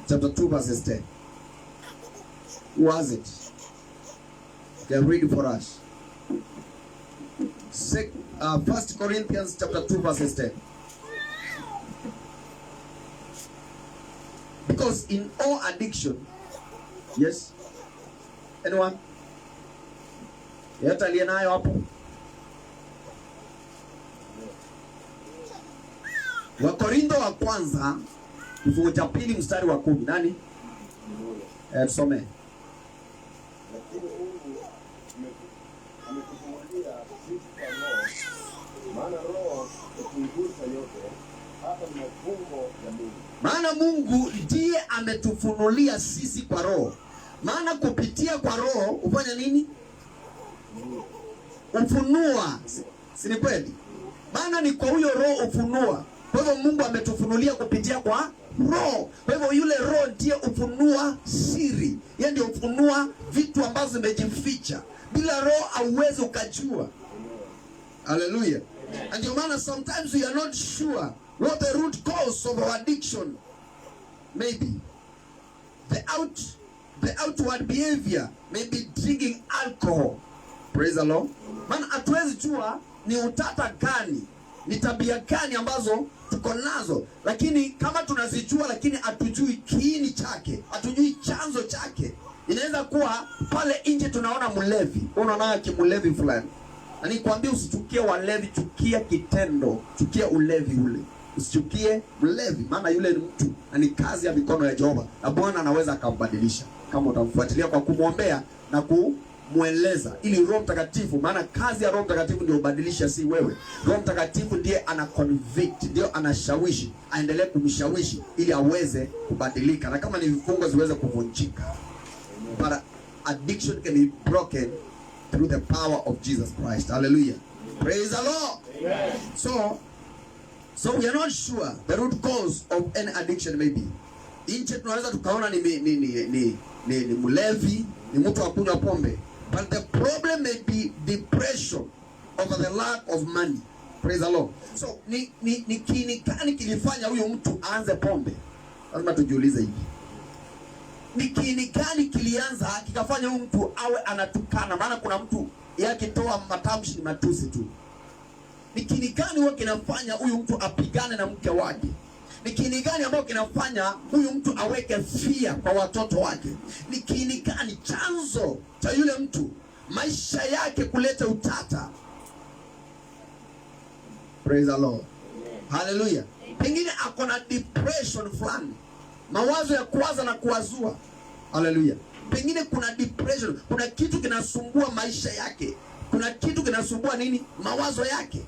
chapter 2 verses 10. Who has it? They are reading for us. 1 Corinthians chapter 2 verses 10. Because in all addiction, yes, anyone? Yata alienayo hapo? Wakorintho wa kwanza kifungu cha pili mstari wa 10. Nani? Tusome. Maana Mungu ndiye ametufunulia sisi kwa roho. Maana kupitia kwa roho ufanya nini? Ufunua. Si ni kweli? Maana ni kwa huyo roho ufunua. Kwa hivyo Mungu ametufunulia kupitia kwa roho. Kwa hivyo yule roho ndiye ufunua siri. Yeye ndiye ufunua vitu ambazo zimejificha. Bila roho hauwezi ukajua. Hallelujah. And your man, sometimes we are not sure what the root cause of our addiction may be. The outward behavior may be drinking alcohol. Praise the Lord. Maana hatuwezi jua ni utata gani, ni tabia gani ambazo tuko nazo, lakini kama tunazijua lakini hatujui kiini chake, hatujui chanzo chake. Inaweza kuwa pale nje tunaona mlevi, unaona kimlevi fulani. Na nikwambia usichukie walevi, chukia kitendo, chukia ulevi ule. Usichukie mlevi, maana yule ni mtu na ni kazi ya mikono ya Jehova, na Bwana anaweza akambadilisha kama utamfuatilia kwa kumwombea na kumweleza, ili Roho Mtakatifu, maana kazi ya Roho Mtakatifu ndio ubadilisha, si wewe. Roho Mtakatifu ndiye ana convict, ndio anashawishi, aendelee kumshawishi ili aweze kubadilika, na kama ni vifungo ziweze kuvunjika. But addiction can be broken through the power of Jesus Christ. Hallelujah. Praise the Lord. Amen. So we are not sure the root cause of any addiction may be. Inche tunaweza tukaona ni mlevi, ni mtu wa kunywa pombe. But the problem may be depression over the lack of money. Praise the Lord. So ni kiini kilifanya huyo mtu aanze pombe? Lazima tujiulize hivi. Ni kiini gani kilianza kikafanya huyu mtu awe anatukana? Maana kuna mtu yakitoa matamshi ni matusi tu. Ni kiini gani huwa kinafanya huyu mtu apigane na mke wake? Ni kiini gani ambacho kinafanya huyu mtu aweke fear kwa watoto wake? Ni kiini gani chanzo cha yule mtu maisha yake kuleta utata? Praise the Lord. Hallelujah. Pengine akona depression fulani, mawazo ya kuwaza na kuwazua. Hallelujah. Pengine kuna depression, kuna kitu kinasumbua maisha yake, kuna kitu kinasumbua nini? Mawazo yake.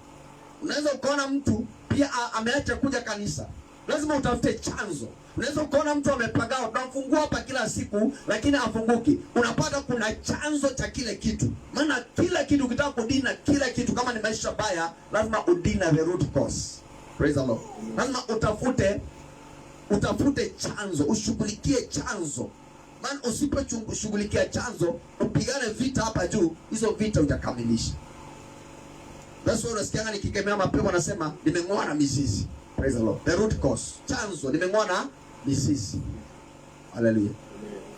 Unaweza ukaona mtu pia ameacha kuja kanisa. Lazima utafute chanzo. Unaweza ukaona mtu amepagawa, tunamfungua hapa kila siku lakini hafunguki. Unapata kuna chanzo cha kile kitu. Maana kila kitu ukitaka kudina kila kitu, kama ni maisha baya, lazima udina the root cause. Praise the Lord. Lazima utafute chanzo, ushughulikie chanzo. Maana usiposhughulikia chanzo, upigane vita hapa juu, hizo vita utakamilisha. That's why unasikianga nikikemea mapepo nasema nimeng'oa na mizizi. Praise the Lord. The root cause. Chanzo nimeng'oa na mizizi. Hallelujah.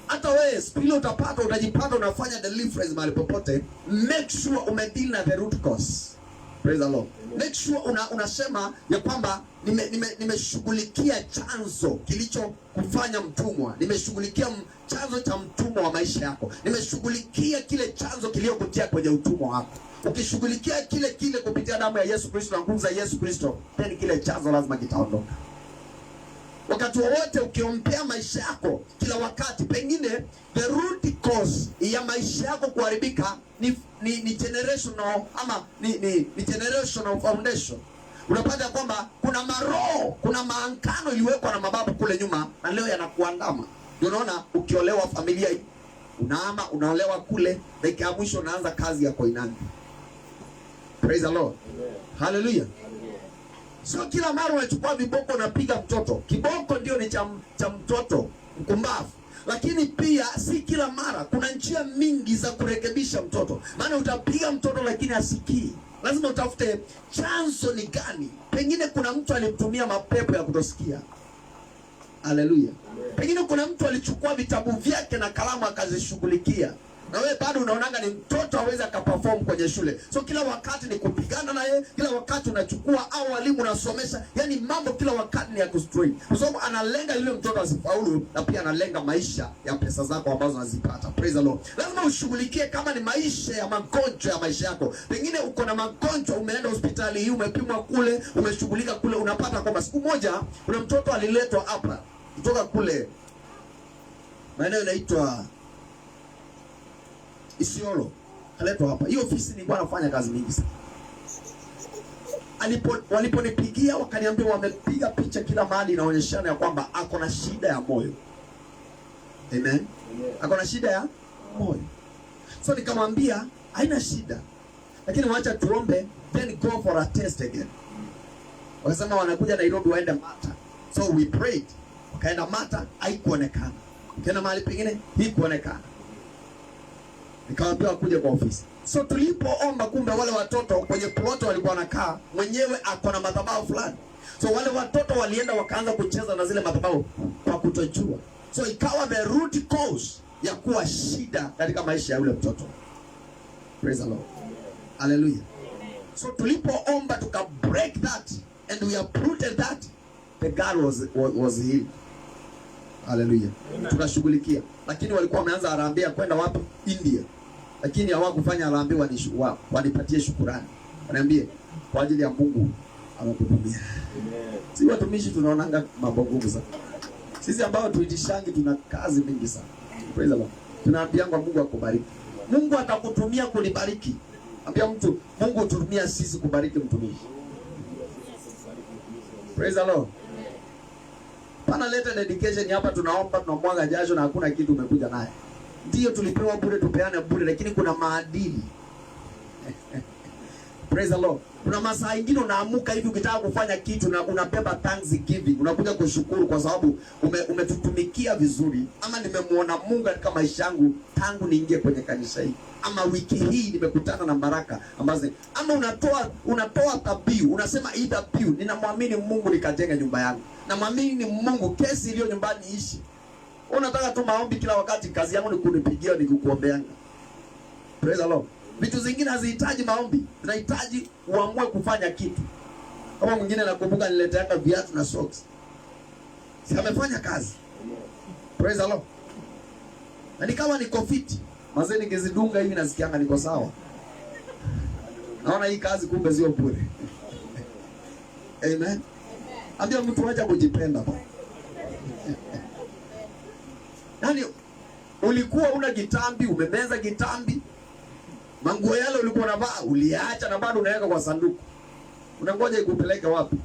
Hata wewe spili utajipata unafanya deliverance mahali popote, make sure umedeal na the root cause. Praise the Lord. Make sure unasema ya kwamba nimeshughulikia chanzo kilicho kufanya mtumwa. Nimeshughulikia chanzo cha mtumwa wa maisha yako. Nimeshughulikia kile chanzo kiliokutia kwenye utumwa wako. Ukishughulikia kile kupitia damu ya Yesu Kristo na nguvu za Yesu Kristo, then kile chanzo lazima kitaondoka. Wakati wowote ukiombea maisha yako kila wakati, pengine the root cause ya maisha yako kuharibika ni generational ama ni generational foundation. Unapata kwamba kuna maroho, kuna maankano iliwekwa na mababu kule nyuma na leo yanakuandama. Ndio unaona ukiolewa familia hii unaama, unaolewa kule, dakika ya mwisho unaanza kazi ya koinani. Praise the Lord. Amen. Hallelujah. So kila mara unachukua viboko unapiga mtoto. Kiboko ndio ni cha mtoto mkumbavu. Lakini pia si kila mara, kuna njia mingi za kurekebisha mtoto. Maana utapiga mtoto lakini asikii. Lazima utafute chanzo ni gani. Pengine kuna mtu alimtumia mapepo ya kutosikia. Hallelujah. Pengine kuna mtu alichukua vitabu vyake na kalamu akazishughulikia. Na wewe bado unaonanga ni mtoto hawezi akaperform kwenye shule. So kila wakati ni kupigana na yeye, kila wakati unachukua au walimu unasomesha, yani mambo kila wakati ni ya kustrain. Kwa sababu analenga yule mtoto asifaulu na pia analenga maisha ya pesa zako ambazo unazipata. Praise the Lord. Lazima ushughulikie kama ni maisha ya magonjwa ya maisha yako. Pengine uko na magonjwa, umeenda hospitali hii, umepimwa kule, umeshughulika kule, unapata kwamba siku moja kuna mtoto aliletwa hapa kutoka kule maeneo yanaitwa Isiolo, aletwa hapa. Hiyo ofisi nilikuwa nafanya kazi mingi sana. Waliponipigia wakaniambia wamepiga picha kila mahali inaonyeshana ya kwamba ako na shida ya moyo. Amen. Ako na shida ya moyo. So nikamwambia haina shida, lakini waacha tuombe, then go for a test again. Wakasema wanakuja Nairobi waende Mata. So we prayed. Wakaenda Mata, haikuonekana. Kaenda mahali pengine, haikuonekana. Nikamwambia kuja kwa ofisi. So tulipoomba, kumbe wale watoto kwenye ploto walikuwa wanakaa, mwenyewe ako na madhabahu fulani. So wale watoto walienda wakaanza kucheza na zile madhabahu kwa kutojua. So ikawa the root cause ya kuwa shida katika maisha ya yule mtoto. Praise the Lord. Hallelujah. So tulipoomba tuka break that and we uprooted that, the girl was healed. Hallelujah. Tukashughulikia. Lakini walikuwa wameanza harambee kwenda wapi? India. Lakini hawakufanya harambee wanipatie shukrani. Waniambie kwa ajili ya Mungu amekutumia. Amen. Si watumishi tunaonanga mambo ngumu sana. Sisi ambao tuitishangi tuna kazi mingi sana. Praise the Lord. Tunaambia Mungu akubariki. Mungu atakutumia kulibariki. Ambia mtu Mungu utumia sisi kubariki mtumishi. Praise the Lord. Pana leta dedication hapa, tunaomba tunamwaga jasho na hakuna kitu umekuja naye. Ndio tulipewa bure, tupeane bure, lakini kuna maadili. Praise the Lord. Kuna masaa ingine unaamuka hivi ukitaka kufanya kitu na unabeba thanksgiving. Unakuja kushukuru kwa sababu umetutumikia vizuri. Ama nimemuona Mungu katika maisha yangu tangu niingie kwenye kanisa hili. Ama wiki hii nimekutana na baraka ambazo, ama unatoa dhabihu, unasema hii dhabihu ninamwamini Mungu nikajenga nyumba yangu. Namwamini Mungu kesi iliyo nyumbani ishi. Unataka tu maombi kila wakati, kazi yangu ni kunipigia nikukuombeanga. Praise the Lord. Vitu zingine hazihitaji maombi, zinahitaji uamue kufanya kitu. Kama mwingine nakumbuka nileteanga viatu na socks. Si amefanya kazi. Praise the Lord. Na nikawa niko fit. Mazee nikizidunga hivi nasikianga niko sawa. Naona hii kazi kumbe sio bure. Amen. Ambia mtu acha kujipenda bwana. Yaani ulikuwa una kitambi, umemeza kitambi. Manguo yale ulikuwa unavaa uliacha na bado unaweka kwa sanduku. Unangoja ikupeleke wapi?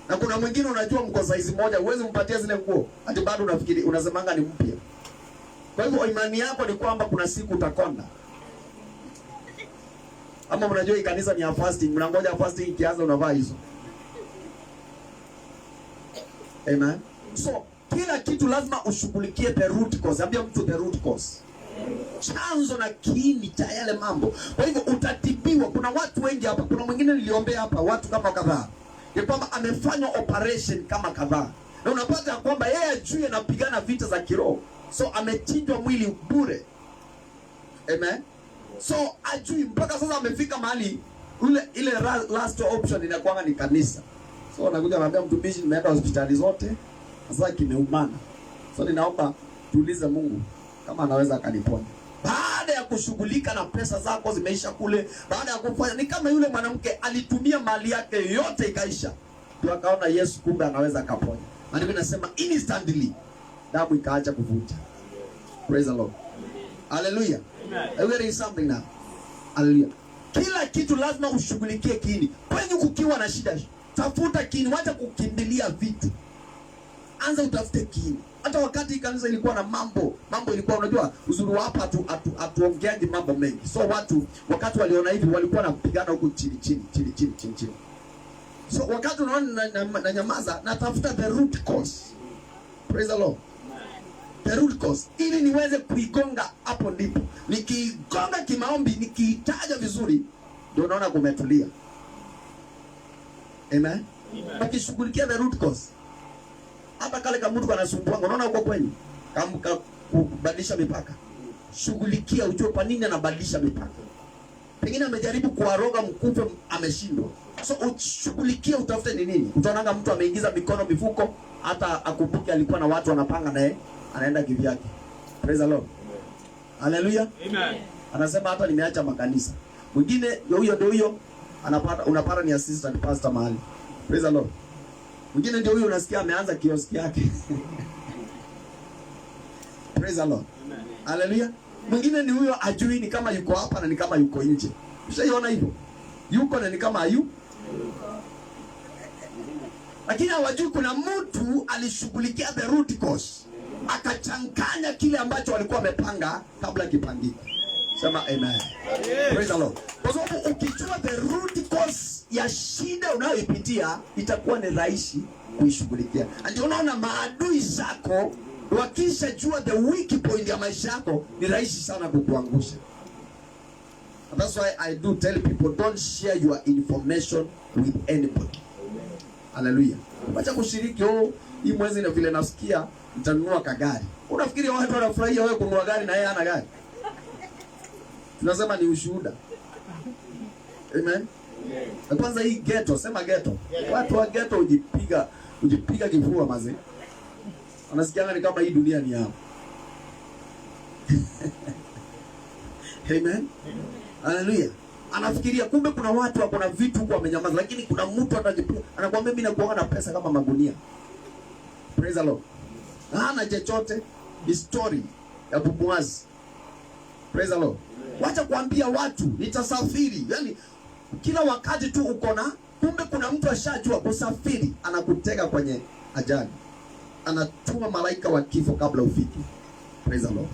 Na kuna mwingine unajua mko size moja, uweze mpatie zile nguo. Hadi bado unafikiri unasemanga ni mpya. Kwa hivyo imani yako ni kwamba kuna siku utakonda. Ama mnajua hii kanisa ni ya fasting, mnangoja fasting ikianza unavaa hizo. Amen. So kila kitu lazima ushughulikie the root cause. Ambia mtu the root cause. Chanzo na kiini cha yale mambo. Kwa hivyo utatibiwa. Kuna watu wengi hapa, kuna mwingine niliombea hapa watu kama kadhaa. Ni kwamba amefanywa operation kama kadhaa. Na unapata ya kwamba yeye ajue anapigana vita za kiroho. So amechinjwa mwili bure. Amen. So ajui mpaka sasa amefika mahali ile last option inakuwa ni kanisa. So anakuja anambia mtumishi, nimeenda hospitali zote, sasa kimeumana. So ninaomba tuulize Mungu kama anaweza akaniponya. Baada ya kushughulika na pesa zako zimeisha kule, baada ya kufanya, ni kama yule mwanamke alitumia mali yake yote ikaisha. Ndio akaona Yesu kumbe anaweza akaponya. Na mimi nasema instantly damu ikaacha kuvuja. Praise the Lord. Hallelujah. Are we reading something now? Hallelujah. Kila kitu lazima ushughulikie kiini. Kwenye kukiwa na shida, tafuta kiini, wacha kukimbilia vitu. Anza utafute kiini. Hata wakati kanisa ilikuwa na mambo ilikuwa, unajua uzuri wa hapa atuongeaje mambo mengi. So watu wakati waliona hivi walikuwa wanapigana huko chini. So wakati unaona na nyamaza, natafuta the root cause. Praise the Lord. The root cause, ili niweze kuigonga hapo ndipo. Nikigonga kimaombi, nikiitaja vizuri, ndio unaona kumetulia. Amen. Ukishughulikia the root cause, hata kale kama mtu anasumbua, unaona uko kwenye kama kubadilisha mipaka. Shughulikia ujue kwa nini anabadilisha mipaka. Pengine amejaribu kuaroga mkupe, ameshindwa. So ushughulikia utafute ni nini. Utaonanga mtu ameingiza mikono mifuko, hata akumbuke alikuwa na watu wanapanga naye, anaenda kivyake. Praise the Lord. Hallelujah. Amen. Anasema hata nimeacha makanisa. Mwingine ndio huyo unapata ni assistant pastor mahali. Praise the Lord. Mwingine ndio huyo unasikia ameanza kioski yake. Praise the Lord. Amen. Hallelujah. Mwingine ni huyo ajui ni kama yuko hapa na ni kama yuko nje. Ushaiona hivyo? Yuko na ni kama hayuko. Lakini hawajui kuna mtu alishughulikia the root cause. Akachanganya kile ambacho walikuwa wamepanga kabla kipangike. Sema amen. Praise the Lord. Kwa sababu ukijua the root cause ya shida unayoipitia, itakuwa ni rahisi kuishughulikia. Ndio unaona maadui zako wakisha jua the weak point ya maisha yako, ni rahisi sana kukuangusha. And that's why I do tell people, don't share your information with anybody. Hallelujah. Wacha kushiriki hii mwezi na vile nasikia nitanunua kagari. Unafikiri watu wanafurahia wewe kununua gari na yeye hana gari? Tunasema ni ushuhuda. Amen. Na kwanza hii ghetto, sema ghetto. Watu wa ghetto ujipiga kifua mazee. Wanasikianga ni kama hii dunia ni yao. Amen. Hallelujah. Anafikiria kumbe kuna watu wako na vitu huko wamenyamaza, lakini kuna mtu anakuambia mimi nakuanga na pesa kama magunia. Praise the Lord. Hana chochote, ni story ya bubwazi. Praise the Lord. Wacha kuambia watu nitasafiri. Yaani kila wakati tu uko na, kumbe kuna mtu ashajua kusafiri, anakutega kwenye ajali. Anatuma malaika wa kifo kabla ufike. Praise the Lord.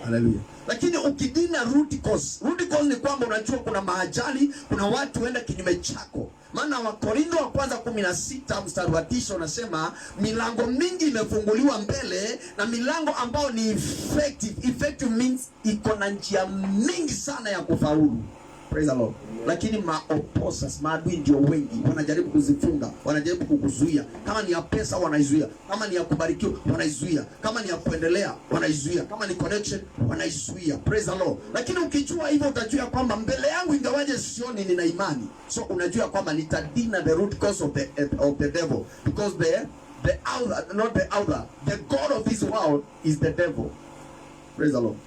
Hallelujah. Lakini ukidina root cause ni kwamba unajua kuna maajali, kuna watu huenda kinyume chako. Maana Wakorintho wa kwanza 16 mstari wa 9 unasema milango mingi imefunguliwa mbele, na milango ambao ni effective. Effective means iko na njia mingi sana ya kufaulu. Praise the Lord. Lakini opposers, maadui ndio wengi, wanajaribu kuzifunga, wanajaribu kukuzuia. Kama ni ya pesa wanaizuia, kama ni ya kubarikiwa wanaizuia, kama ni ya kuendelea wanaizuia, kama ni connection wanaizuia. Praise the Lord. Lakini ukijua hivyo utajua kwamba mbele yangu ingawaje sioni, nina imani. So unajua kwamba nitadina the root cause of the devil, because the other, not the other, the god of this world is the devil. Praise the Lord.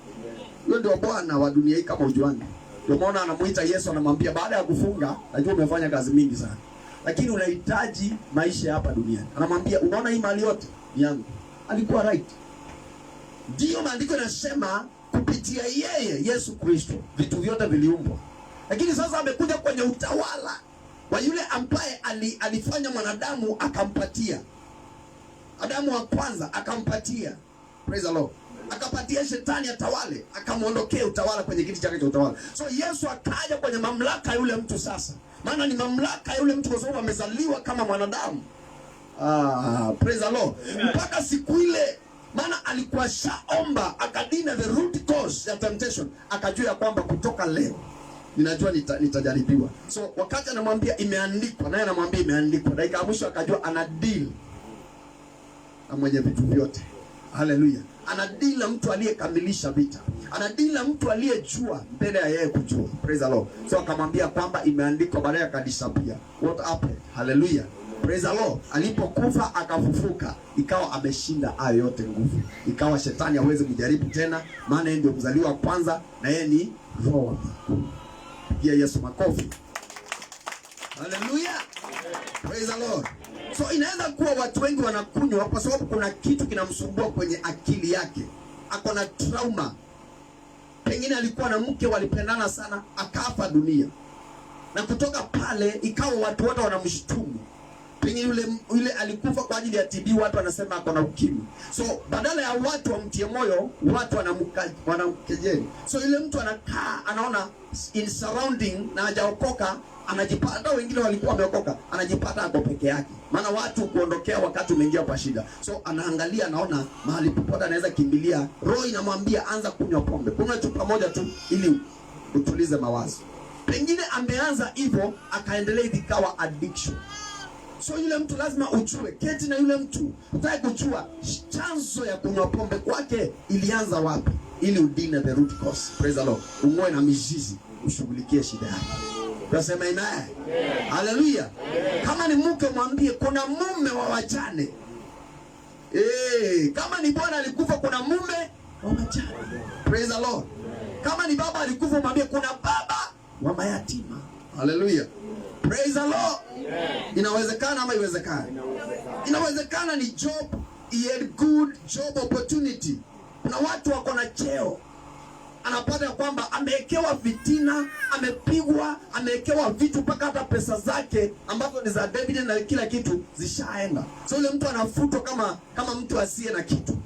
Yeye ndio bwana wa dunia hii kama ujuani. Ndio maana anamuita Yesu, anamwambia baada ya kufunga, najua umefanya kazi mingi sana, lakini unahitaji maisha hapa duniani. Anamwambia unaona hii mali yote ni yangu. Alikuwa right. Ndio maandiko yanasema kupitia yeye Yesu Kristo vitu vyote viliumbwa. Lakini sasa amekuja kwenye utawala wa yule ambaye alifanya mwanadamu, akampatia Adamu wa kwanza, akampatia, praise the Lord, akapatia shetani atawale, akamuondokea utawala kwenye kiti chake cha utawala. So Yesu akaja kwenye mamlaka yule mtu sasa. Maana ni mamlaka yule mtu kwa sababu amezaliwa kama mwanadamu. Praise the Lord. Mpaka siku ile, maana alikuwa shaomba, akadina the root cause ya temptation, akajua kwamba kutoka leo ninajua nitajaribiwa. So wakati anamwambia imeandikwa, naye anamwambia imeandikwa, dakika ya mwisho akajua ana deal na mwenye vitu vyote. Hallelujah. Anadila mtu aliyekamilisha vita, anadila mtu aliyejua mbele ya yeye kujua. Praise the Lord. So akamwambia kwamba imeandikwa, baadaye akadisappear. What happened? Hallelujah. Praise the Lord. Alipokufa akafufuka, ikawa ameshinda hayo yote nguvu, ikawa shetani hawezi kujaribu tena, maana yeye ndio mzaliwa kwanza na yeye ni roho wa Mungu. Pigia Yesu makofi. Hallelujah. Praise the Lord. So inaweza kuwa watu wengi wanakunywa kwa sababu kuna kitu kinamsumbua kwenye akili yake. Ako na trauma. Pengine alikuwa na mke, walipendana sana, akafa dunia. Na kutoka pale ikawa watu wote wanamshtumu. Pengine yule alikufa kwa ajili ya TB, watu wanasema ako na ukimwi. So badala ya watu wamtie moyo, watu wanamkejeli. So yule mtu anakaa, anaona in surrounding na hajaokoka, anajipata, wengine walikuwa wameokoka, anajipata ako peke yake. Maana watu kuondokea wakati umeingia kwa shida. So anaangalia, anaona mahali popote anaweza kimbilia. Roho inamwambia anza kunywa pombe. Kunywa chupa moja tu ili utulize mawazo. Pengine ameanza hivyo, akaendelea ikawa addiction. So yule mtu lazima ujue, keti na yule mtu, utaki kujua chanzo ya kunywa pombe kwake ilianza wapi, ili udine the root cause. Praise the Lord. Ungoe na mizizi, ushughulikie shida yake. Tunasema amen. Yeah. Hallelujah. Yeah. Kama ni mke mwambie kuna mume wa wajane. Kama ni bwana alikufa kuna mume wa wajane. Praise the Lord. Kama ni baba alikufa mwambie kuna baba wa mayatima. Hallelujah. Praise the Lord. Yeah. Inawezekana ama iwezekana? Inawezekana. Ni job, he had good job opportunity. Kuna watu wako na cheo, anapata kwamba amewekewa fitina, amepigwa, amewekewa vitu, mpaka hata pesa zake ambazo ni za dividend na kila kitu zishaenda. So yule mtu anafutwa kama mtu asiye na kitu.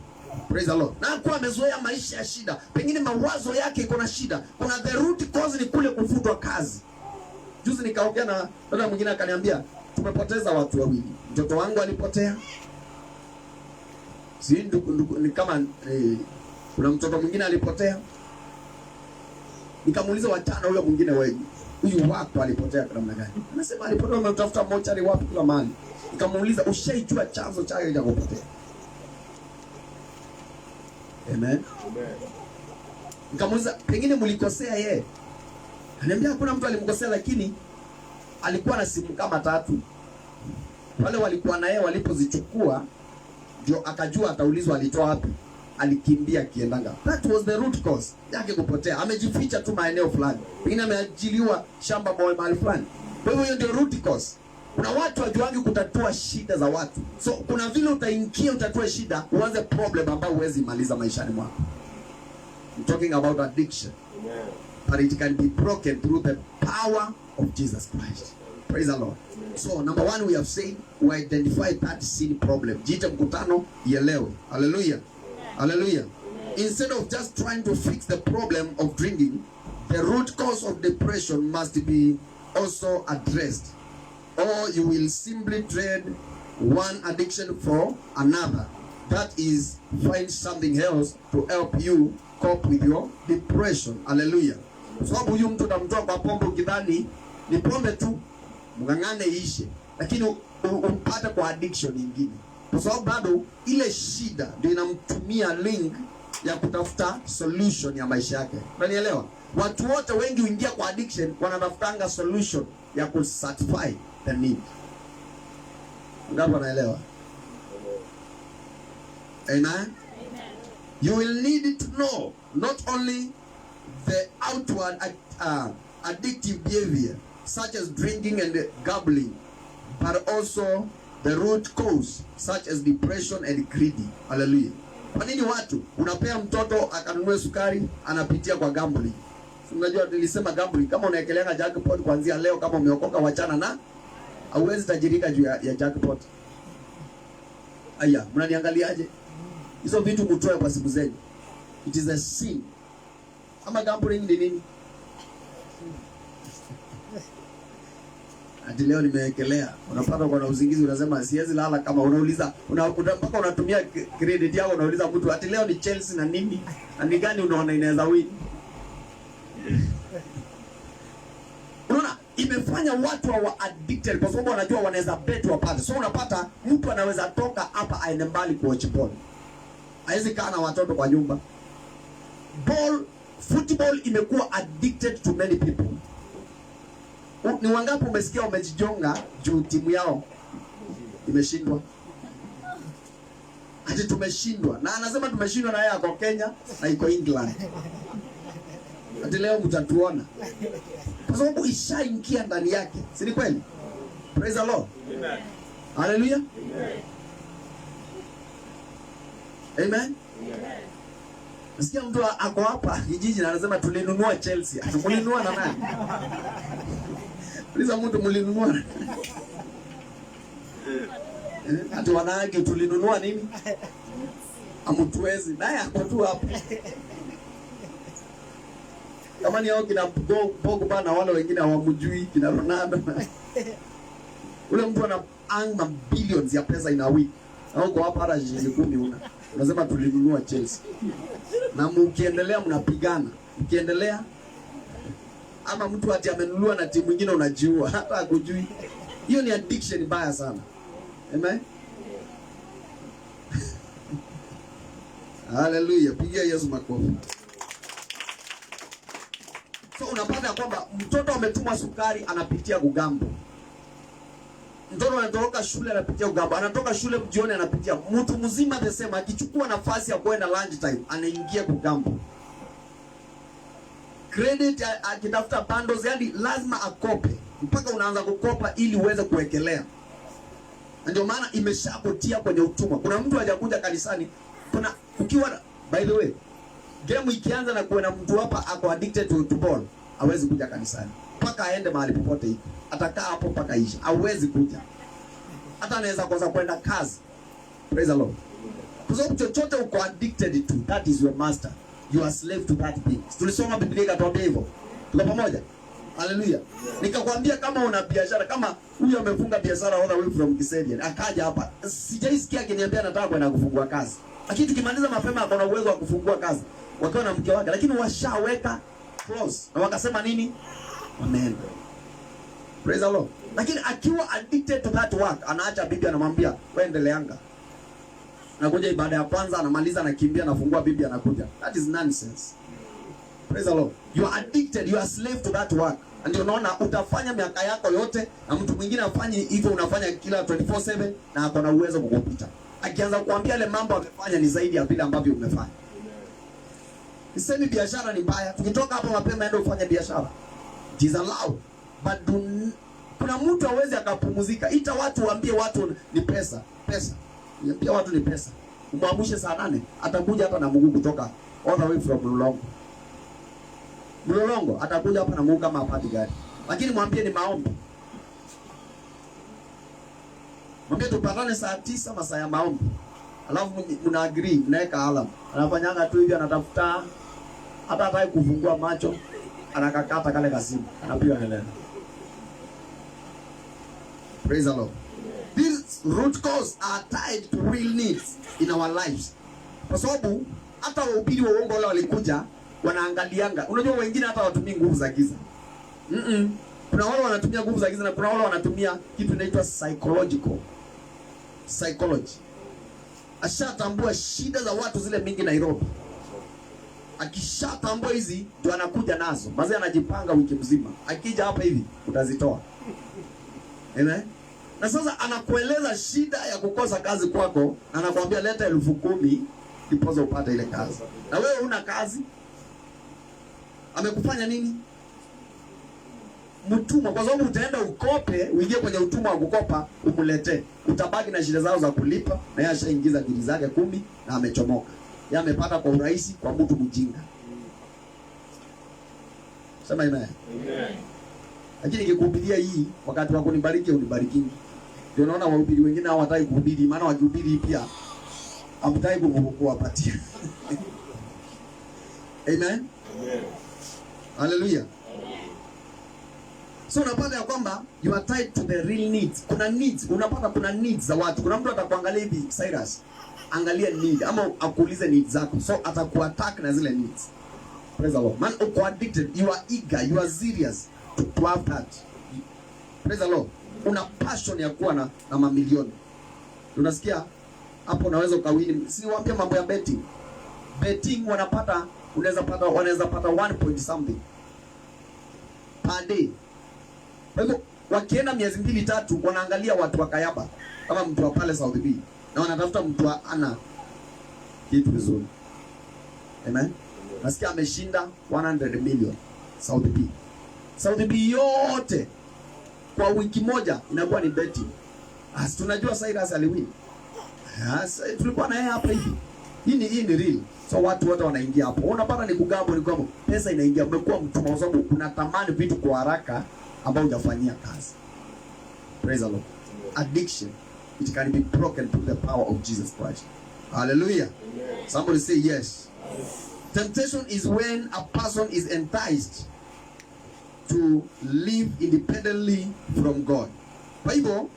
Praise the Lord. Na kwa amezoea maisha ya shida, pengine mawazo yake iko na shida. Kuna the root cause ni kule kufutwa kazi. Juzi nikaongea na dada mwingine akaniambia tumepoteza watu wawili. Mtoto wangu alipotea. Ni kama kuna mtoto mwingine alipotea. Nikamuuliza watano huyo mwingine wewe, huyu wako alipotea kwa namna gani? Anasema alipotea ametafuta mochari wapi kila mahali. Nikamuuliza ushaijua chanzo chake cha kupotea? Amen. Nikamuuliza pengine mlikosea yeye. Ananiambia hakuna mtu alimkosea, lakini alikuwa na simu kama 3. Wale walikuwa na yeye walipozichukua ndio akajua ataulizwa alitoa wapi. Alikimbia kiendanga. That was the root cause yake kupotea. Amejificha tu maeneo fulani. Pengine ameajiliwa shamba boy mahali fulani. Kwa hivyo hiyo ndio root cause. Kuna watu wajuangi kutatua shida za watu. So kuna vile utaingia utatue shida, uanze problem ambayo huwezi maliza maishani mwako. I'm talking about addiction. Amen. But it can be broken through the power of Jesus Christ. Praise the Lord. So number 1 we have said, we identify that sin problem. Jiite mkutano ielewe. Hallelujah. Hallelujah. instead of just trying to fix the problem of drinking, the root cause of depression must be also addressed, or you will simply trade one addiction for another. That is, find something else to help you cope with your depression. Hallelujah. Sababu huyu mtu utamtoa kwa pombe ukidhani ni pombe tu, mngangane ishe, lakini umpate kwa addiction nyingine. Kwa sababu bado ile shida ndio inamtumia link ya kutafuta solution ya maisha yake. Unanielewa? Watu wote wengi huingia kwa addiction wanatafutanga solution ya kusatisfy the need. Ngapi wanaelewa? Amen. You will need to know not only the outward addictive behavior such as drinking and gambling, but also the root cause such as depression and greedy. Hallelujah. Kwa nini watu unapea mtoto akanunue sukari anapitia kwa gambling? Unajua nilisema gambling, kama unaekelea jackpot kuanzia leo, kama umeokoka wachana na hauwezi tajirika juu ya jackpot. Aya, mnaniangaliaje? Hizo vitu mtoe kwa siku zenu. It is a sin. Ama gambling ni nini? Ati leo nimewekelea, unapata kwa na usingizi, unasema siwezi lala. Kama unauliza mpaka unatumia credit yako, unauliza mtu ati leo ni Chelsea na nini na ni gani unaona inaweza win. Unaona, imefanya watu wa addicted kwa sababu wanajua wanaweza bet wapate. So unapata mtu anaweza toka hapa aende mbali kwa watch ball, haizi kaa na watoto kwa nyumba. Football imekuwa addicted to many people. Ni wangapi umesikia wamejijonga juu timu yao imeshindwa? Ati tumeshindwa, na anasema tumeshindwa na yeye ako Kenya na iko England. Ati leo mtatuona, kwa sababu ishaingia ndani yake, si ni kweli? Praise the Lord. Amen. Hallelujah. Amen. Amen. Nasikia mtu ako hapa kijiji na anasema tulinunua Chelsea. Tulinunua na nani? Uliza mtu mlinunua. Ati wanawake tulinunua nini? Amutuwezi. Naye ako tu hapa. Kama ni hao kina Pogba na wale wengine hawamjui, kina Ronaldo. Ule mtu ana earn billions ya pesa in a week. Na uko hapa hata shilingi 10 unasema tulinunua Chelsea. Na mkiendelea mnapigana. Mkiendelea ama mtu ati amenunua na timu nyingine unajiua hata hakujui. Hiyo ni addiction mbaya sana. Amen. Hallelujah. Pigia Yesu makofi. So unapata kwamba mtoto ametumwa sukari anapitia kugambo. Mtoto anatoka shule anapitia kugambo. Anatoka shule jioni anapitia. Mtu mzima the same akichukua nafasi ya kwenda lunch time anaingia kugambo. Credit akitafuta bundles, yani lazima akope. Mpaka unaanza kukopa ili uweze kuwekelea. Ndio maana imeshapotia kwenye utumwa. Kuna mtu hajakuja kanisani, kuna ukiwa by the way, game ikianza na kuona mtu hapa ako addicted to ball, hawezi kuja kanisani. Mpaka aende mahali popote hivi. Atakaa hapo mpaka isha. Hawezi kuja. Hata anaweza kosa kwenda kazi. Praise the Lord. Kwa sababu chochote uko addicted to, that is your master. You are slave to that thing. Tulisoma Biblia ikatuambia hivyo. Tuko pamoja? Hallelujah. Nikakwambia kama una biashara, kama huyu amefunga biashara all the way from Kiserian, akaja hapa. Sijaisikia akiniambia nataka kwenda kufungua kazi. Lakini tukimaliza mapema akona uwezo wa kufungua kazi. Wakiwa na mke wake, lakini washaweka close. Na wakasema nini? Amen. Praise the Lord. Lakini akiwa addicted to that work, anaacha bibi anamwambia, "Wewe endeleanga." Anakuja ibada ya kwanza, anamaliza, anakimbia, anafungua bibi anakuja. That is nonsense. Praise the Lord. You are addicted, you are slave to that work. And unaona utafanya miaka yako yote na mtu mwingine afanye hivyo, unafanya kila 24/7 na ako na uwezo kukupita. Akianza kuambia ile mambo amefanya ni zaidi ya vile ambavyo umefanya. Nisemi biashara ni mbaya. Tukitoka hapo mapema ende ufanye biashara. It is allowed. But kuna mtu hawezi akapumzika. Ita watu waambie watu ni pesa. Pesa. Pia watu ni pesa. Umwamshe saa 8, atakuja hapa na Mungu kutoka all the way from Mlolongo. Mlolongo atakuja hapa na Mungu kama apati gari. Lakini mwambie ni maombi. Mwambie tupatane saa 9 masaa ya maombi. Alafu mna agree, mnaweka alarm. Anafanyanga tu hivi, anatafuta hata hataki kufungua macho, anakakata kale kasimu, anapiga kelele. Praise the Lord. These root causes are tied to real needs in our lives. Kwa sababu hata wahubiri wa uongo wale walikuja wanaangalianga. Unajua wengine hata watumii nguvu za giza. Kuna wale wanatumia nguvu za giza na kuna wale wanatumia kitu inaitwa psychology. Ashatambua shida za watu zile mingi Nairobi. Akishatambua hizi ndio anakuja nazo. Basi anajipanga wiki mzima. Akija hapa hivi utazitoa. Amen. Na sasa anakueleza shida ya kukosa kazi kwako, na anakuambia leta 10,000 ndipo upate ile kazi. Na wewe huna kazi. Amekufanya nini? Mtumwa, kwa sababu utaenda ukope, uingie kwenye utumwa wa kukopa, umlete. Utabaki na shida zao za kulipa, na yeye ashaingiza bidii zake 10 na amechomoka. Yeye amepata kwa urahisi kwa mtu mjinga. Sema amen. Amen. Lakini nikikuhubiria hii wakati wa kunibariki unibariki. Ndio naona wahubiri wengine hawataka kuhubiri, maana wakihubiri pia hamtaki kuwapatia. Amen. Amen. Hallelujah. So unapata ya kwamba you are tied to the real needs. Kuna needs, unapata kuna needs za watu. Kuna mtu atakuangalia hivi, Cyrus, angalia need ama akuulize needs zako. So atakuattack na zile needs. Praise the Lord. Man, uko addicted, you are eager, you are serious to have that. Praise the Lord. Una passion ya kuwa na mamilioni. Unasikia? Hapo unaweza ukawini. Si waambia mambo ya betting. Betting wanaweza pata 1 point something per day. Kwa hivyo wakienda miezi 2-3 wanaangalia watu wa Kayaba kama mtu wa pale South B, na wanatafuta mtu wa ana kitu vizuri. Amen. Nasikia ameshinda 100 million South B. South B yote kwa wiki moja inakuwa ni betting. Tunajua Cyrus aliwin. Tulikuwa na yeye hapa hivi. Hii ni real. So watu wote wanaingia hapo. Unapata ni kugambo, ni kwamba pesa inaingia. Umekuwa mtumwa kwa sababu unatamani vitu kwa haraka ambao hujafanyia kazi. Praise the Lord. Addiction, it can be broken through the power of Jesus Christ. Hallelujah. Amen. Somebody say yes. Temptation is when a person is enticed to live independently from God. Kwa hivyo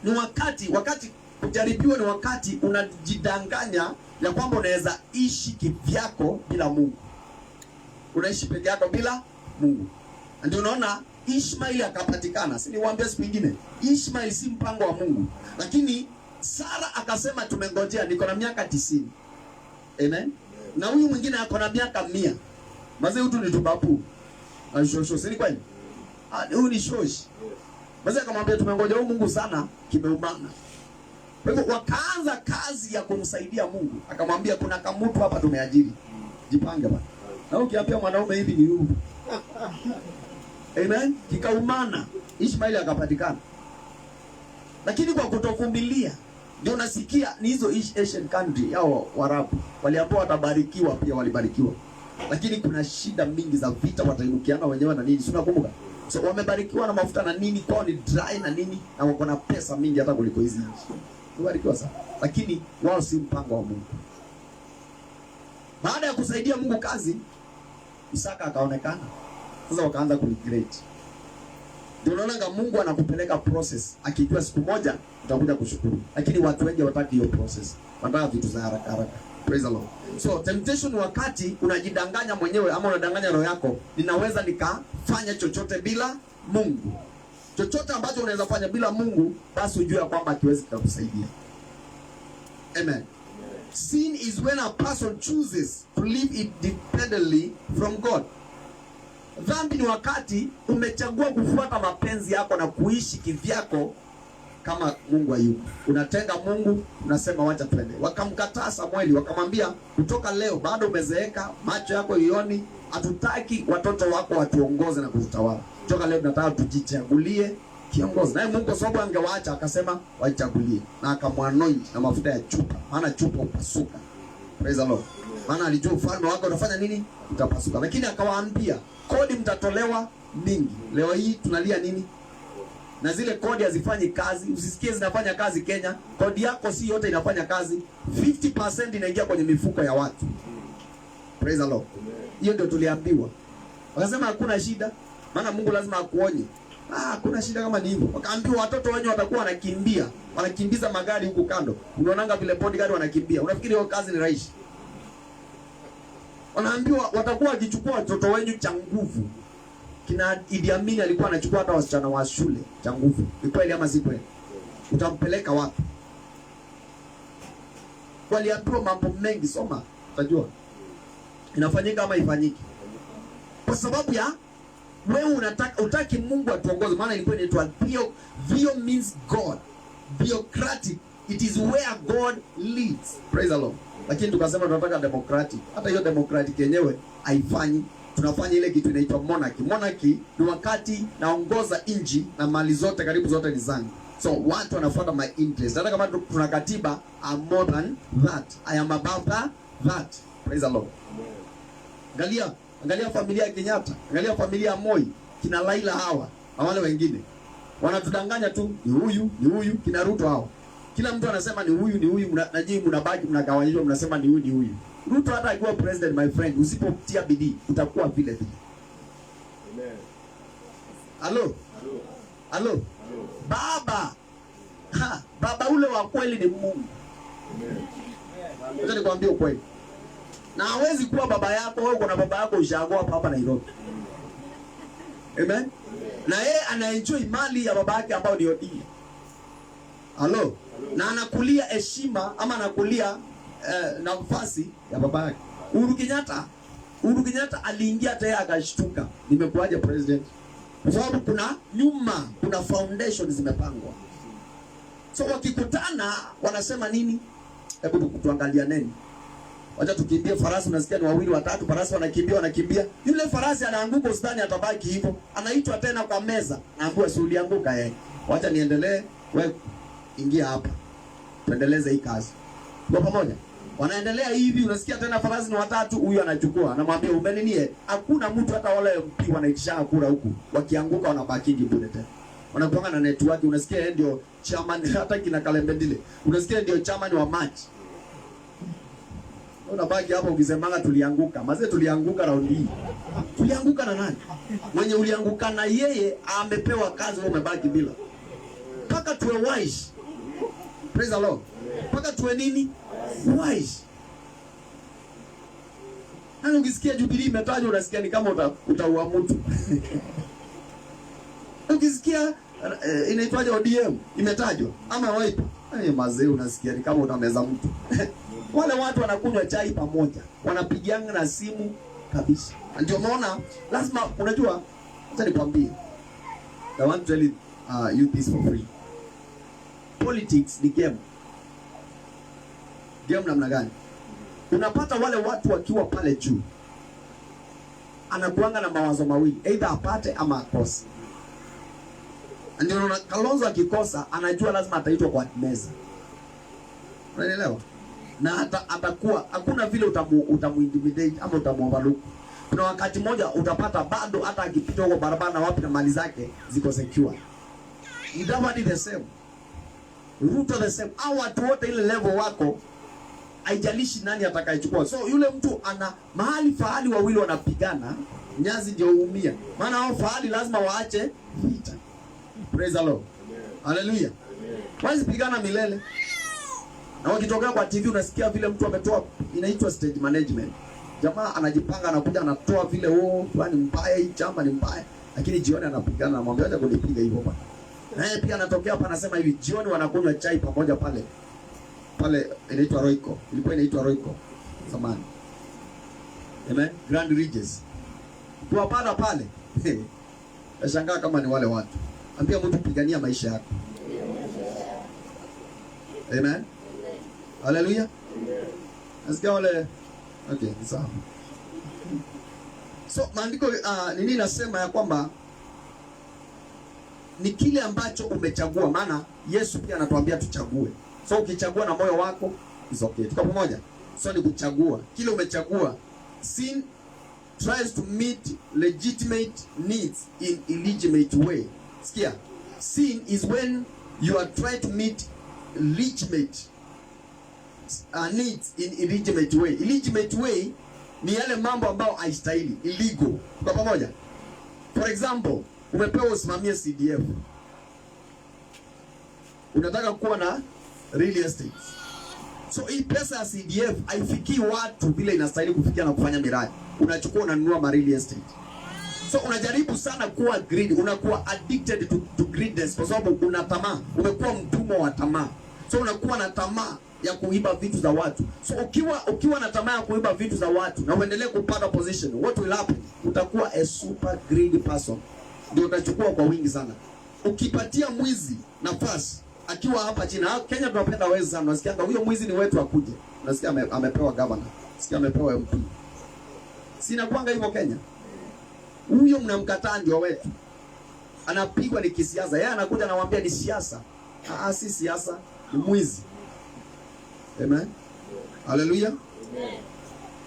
ni wakati kujaribiwa, ni wakati unajidanganya ya kwamba unaweza ishi kivyako bila Mungu. Unaishi peke yako bila Mungu. Ndio unaona Ishmaeli akapatikana. Si niwaambia siku nyingine, Ishmaeli si mpango wa Mungu. Lakini Sara akasema tumengojea, niko na miaka 90. Amen. Na huyu mwingine ako na miaka 100. Mazee huyu ni tubabu. Ashosho, si kweli? Huyu ni shoshi. Mazee akamwambia tumengojea huyu Mungu sana, kimeumana. Kwa hivyo wakaanza kazi ya kumsaidia Mungu. Akamwambia kuna kamutu hapa tumeajiri. Jipange bwana. Na ukiambia mwanaume hivi ni huyu. Amen. Kikaumana, Ishmaeli akapatikana. Lakini kwa kutokumilia ndio unasikia ni hizo Asian country hao Waarabu waliambiwa watabarikiwa, pia walibarikiwa. Lakini kuna shida mingi za vita, watainukiana wenyewe na nini. Sina kumbuka. So wamebarikiwa na mafuta na nini, kwao ni dry na nini, na wako na pesa mingi hata kuliko hizi nchi. Wabarikiwa sana. Lakini wao si mpango wa Mungu. Baada ya kusaidia Mungu kazi, Isaka akaonekana. Sasa wakaanza kuregret. Ndio unaona Mungu anakupeleka process akijua siku moja utakuja kushukuru. Lakini watu wengi hawataki hiyo process. Wanataka vitu za haraka haraka. Praise the Lord. So temptation wakati unajidanganya mwenyewe ama unadanganya roho yako, ninaweza nikafanya chochote bila Mungu. Chochote ambacho unaweza fanya bila Mungu, basi ujue kwamba hakiwezi kukusaidia. Amen. Sin is when a person chooses to live independently from God. Dhambi ni wakati umechagua kufuata mapenzi yako na kuishi kivyako kama Mungu hayupo. Unatenga Mungu, unasema wacha twende. Wakamkataa Samueli, wakamwambia kutoka leo bado umezeeka, macho yako ioni, hatutaki watoto wako watuongoze na kututawala. Kutoka leo tunataka tujichagulie kiongozi. Naye Mungu kwa sababu angewaacha akasema waichagulie, na akamwanoint na mafuta ya chupa, maana chupa upasuka. Praise the Lord. Maana alijua ufalme wako unafanya nini? Utapasuka. Lakini akawaambia, kodi mtatolewa mingi. Leo hii tunalia nini? na zile kodi hazifanyi kazi. Usisikie zinafanya kazi Kenya. Kodi yako si yote inafanya kazi. 50% inaingia kwenye mifuko ya watu. Praise the Lord. Hiyo ndio tuliambiwa. Wakasema hakuna shida, maana Mungu lazima akuonye. Hakuna shida kama ni hivyo. Wakaambiwa watoto wenyewe watakuwa wanakimbia, wanakimbiza magari huku kando. Unaonanga vile bodyguard wanakimbia. Unafikiri hiyo kazi ni rahisi? Wanaambiwa watakuwa wakichukua watoto wenyu cha nguvu. Kina Idi Amin alikuwa anachukua hata wasichana wa shule cha nguvu. Ni kweli ama si kweli? Utampeleka wapi? Waliambiwa mambo mengi, soma, utajua. Inafanyika ama ifanyiki. Kwa sababu ya wewe utaki Mungu atuongoze, maana ilikuwa inaitwa theo means God. Theocratic, it is where God leads. Praise the Lord. Lakini tukasema tunataka democratic. Hata hiyo democratic yenyewe haifanyi. Tunafanya ile kitu inaitwa monarchy. Monarchy ni wakati naongoza nchi na mali zote karibu zote ni zangu. So watu wanafuata my interest. Hata kama tuna katiba, I'm more than that. I am above that. Praise the Lord. Angalia familia ya Kenyatta, angalia familia ya Moi, kina Laila hawa, na wale wengine. Wanatudanganya tu, ni huyu, kina Ruto hao. Kila mtu anasema ni huyu, najii mnabaki mnagawanyishwa mnasema ni huyu. Ruto hata akiwa president, my friend, usipotia bidii utakuwa vile vile. Amen. Halo. Baba ule wa kweli ni Mungu. Amen. Nikwambie ukweli. Na hawezi kuwa baba yako, wewe uko na baba yako ushagoa hapa Nairobi. Amen. Na yeye anaenjoy mali ya baba yake ambao ni ODM. Halo. Na anakulia heshima ama anakulia nafasi ya baba yake. Uhuru Kenyatta aliingia hata yeye akashtuka. Nimekuaje president? Kwa sababu kuna foundation zimepangwa. So wakikutana wanasema nini? Hebu tuangalia nini? Wacha tukimbie farasi, unasikia ni wawili watatu farasi wanakimbia. Yule farasi anaanguka usitani atabaki hivyo. Anaitwa tena kwa meza. Naambiwa si ulianguka yeye. Wacha niendelee, wewe ingia hapa. Tuendeleze hii kazi. Kwa pamoja. Wanaendelea hivi, unasikia tena farasi ni watatu, huyu anachukua. Anamwambia umeninie, hakuna mtu hata wale MP wanaitisha kura huku. Wakianguka wanabaki bure tena. Wanakuanga na network, unasikia yeye ndio chairman hata kina Kalembendile. Unasikia ndio chairman wa match. Unabaki hapo ukisemanga tulianguka. Mazee tulianguka raundi hii. Tulianguka na nani? Mwenye ulianguka na yeye amepewa kazi, wewe umebaki bila. Paka tuwe wise. Praise the Lord. Paka tuwe nini? Wise. Hata ukisikia Jubilee imetajwa unasikia ni kama utaua mtu. Ukisikia inaitwaje ODM imetajwa ama Wiper. Mazee unasikia ni kama utameza mtu. Wale watu wanakunywa chai pamoja, wanapigiana na simu kabisa. Ndio maana lazima unajua, acha nikwambie. I want to tell you this for free. Politics ni game. Game namna gani? Unapata wale watu wakiwa pale juu. Anakuanga na mawazo mawili, either apate ama akose. Ndio unaona Kalonzo akikosa, anajua lazima ataitwa kwa meza. Unaelewa? Na atakuwa hakuna vile utamuintimidate ama utamuoverlook. Kuna wakati mmoja utapata bado hata akipita huko barabara na wapi na mali zake ziko secure. Mudavadi the same. Ruto the same. Hao watu wote ile level wako haijalishi nani atakayechukua. So yule mtu ana mahali fahali wawili wanapigana, nyazi ndio uumia. Maana hao fahali lazima waache vita. Praise the Lord. Hallelujah. Wasipigana milele. Na wakitokea kwa TV unasikia vile mtu ametoa, inaitwa stage management. Jamaa anajipanga anakuja anatoa vile fulani mbaya, hii chama ni mbaya, lakini jioni anapigana na mwambie acha kunipiga hivyo bwana. Naye pia anatokea hapa anasema hivi, jioni wanakunywa chai pamoja pale. Pale inaitwa Royco. Ilikuwa inaitwa Royco zamani. Amen. Grand Regis. Kwa pale. Nashangaa kama ni wale watu. Ambia mtu pigania maisha yako. Amen. Hallelujah. Nasikia wale. Okay, sawa. So maandiko nini nasema ya kwamba ni kile ambacho umechagua, maana Yesu pia anatuambia tuchague. So ukichagua na moyo wako is okay. Tuko pamoja? So ni kuchagua. Kile umechagua. Sin tries to meet legitimate needs in illegitimate way. Sikia? Sin is when you are trying to meet legitimate needs in illegitimate way. Illegitimate way ni yale mambo ambayo haistahili, illegal. Kwa pamoja. For example, umepewa usimamie CDF. Unataka kuwa na real estate. So hii pesa ya CDF haifikii watu vile inastahili kufikia na kufanya miradi. Unachukua unanunua ma real estate. So unajaribu sana kuwa greedy, unakuwa addicted to greediness kwa sababu una tamaa, umekuwa mtumwa wa tamaa. So unakuwa na tamaa ya kuiba vitu za watu. So ukiwa na tamaa ya kuiba vitu za watu na uendelee kupata position, what will happen? Utakuwa a super greedy person. Ndio utachukua kwa wingi sana. Ukipatia mwizi nafasi akiwa hapa chini, Kenya tunapenda wezi sana. Unasikia huyo mwizi ni wetu akuje. Unasikia amepewa governor. Unasikia amepewa MP. Sina kwanga hivyo Kenya. Huyo mnamkataa ndio wetu. Anapigwa ni kisiasa. Yeye anakuja anawaambia ni siasa. Si siasa, ni mwizi. Amen. Hallelujah. Amen.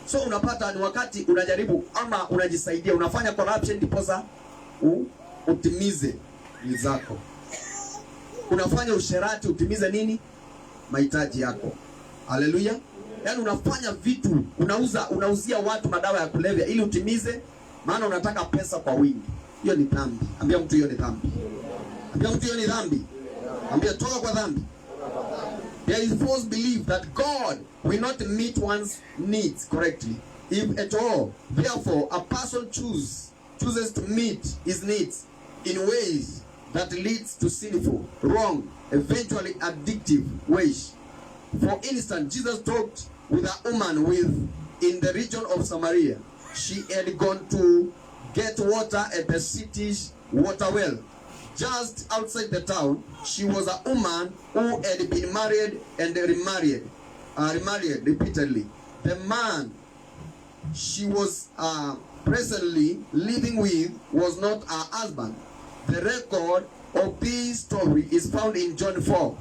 So unapata ni wakati unajaribu ama unajisaidia, unafanya corruption ndiposa utimize ni zako. Unafanya usherati utimize nini? Mahitaji yako. Hallelujah. Yaani unafanya vitu, unauzia watu madawa ya kulevya ili utimize, maana unataka pesa kwa wingi. Hiyo ni dhambi. Ambia mtu hiyo ni dhambi. Ambia mtu hiyo ni dhambi. Ambia toka kwa dhambi. There is false belief that God will not meet one's needs correctly, if at all. Therefore, a person chooses to meet his needs in ways that leads to sinful, wrong, eventually addictive ways. For instance, Jesus talked with a woman in the region of Samaria. She had gone to get water at the city's water well. Just outside the town, she was a woman who had been married and remarried repeatedly. The man she was presently living with was not her husband. The record of this story is found in John 4.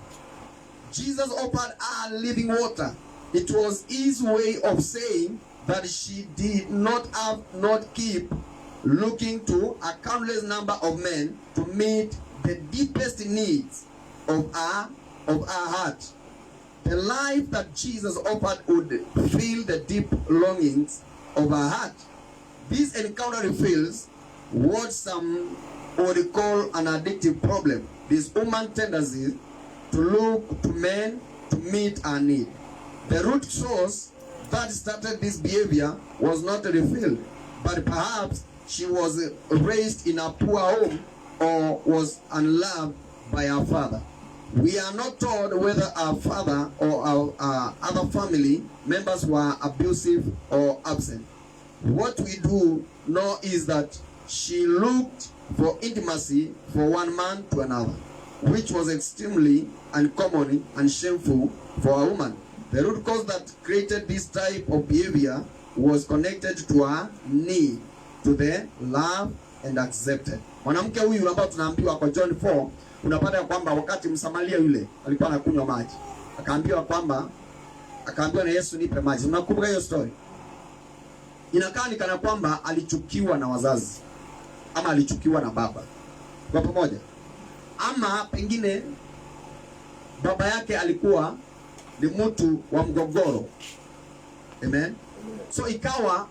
Jesus offered her living water. It was his way of saying that she did not keep looking to a countless number of men to meet the deepest needs of her heart. The life that Jesus offered would fill the deep longings of her heart. This encounter reveals what some would call an addictive problem. This woman's tendency to look to men to meet her need. The root source that started this behavior was not revealed, but perhaps she was raised in a poor home or was unloved by her father. We are not told whether our father or our other family members were abusive or absent. What we do know is that she looked for intimacy from one man to another, which was extremely uncommon and shameful for a woman. The root cause that created this type of behavior was connected to her need to the love and accepted. Mwanamke huyu ambao tunaambiwa kwa John 4, unapata kwamba wakati Msamaria yule alikuwa anakunywa maji, akaambiwa na Yesu nipe maji. Unakumbuka hiyo story? Inakaa ni kana kwamba alichukiwa na wazazi ama alichukiwa na baba. Kwa pamoja. Ama pengine baba yake alikuwa ni mtu wa mgogoro. Amen. So ikawa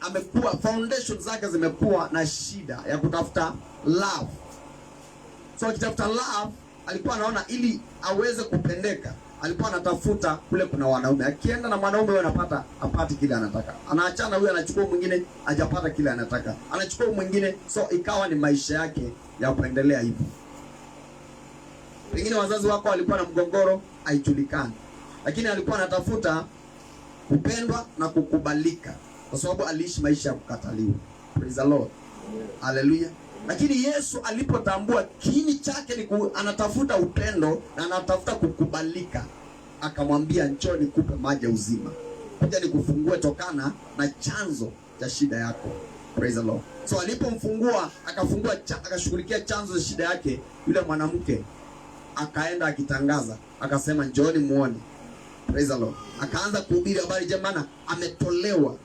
amekuwa foundation zake zimekuwa na shida ya kutafuta love. So akitafuta love alikuwa anaona ili aweze kupendeka, alikuwa anatafuta kule kuna wanaume. Akienda na mwanaume wewe anapata apati kile anataka. Anaachana huyo anachukua mwingine hajapata kile anataka. Anachukua mwingine, so ikawa ni maisha yake ya kuendelea hivyo. Pengine wazazi wako walikuwa na mgogoro haijulikani. Lakini alikuwa anatafuta kupendwa na kukubalika kwa sababu aliishi maisha ya kukataliwa. Praise the Lord. Hallelujah. Lakini Yesu alipotambua kiini chake ni anatafuta upendo na anatafuta kukubalika, akamwambia njoo nikupe maji ya uzima. Kuja nikufungue tokana na chanzo cha shida yako. Praise the Lord. So alipomfungua akashughulikia chanzo cha shida yake, yule mwanamke akaenda akitangaza, akasema njooni muone. Praise the Lord. Akaanza kuhubiri habari jamani, ametolewa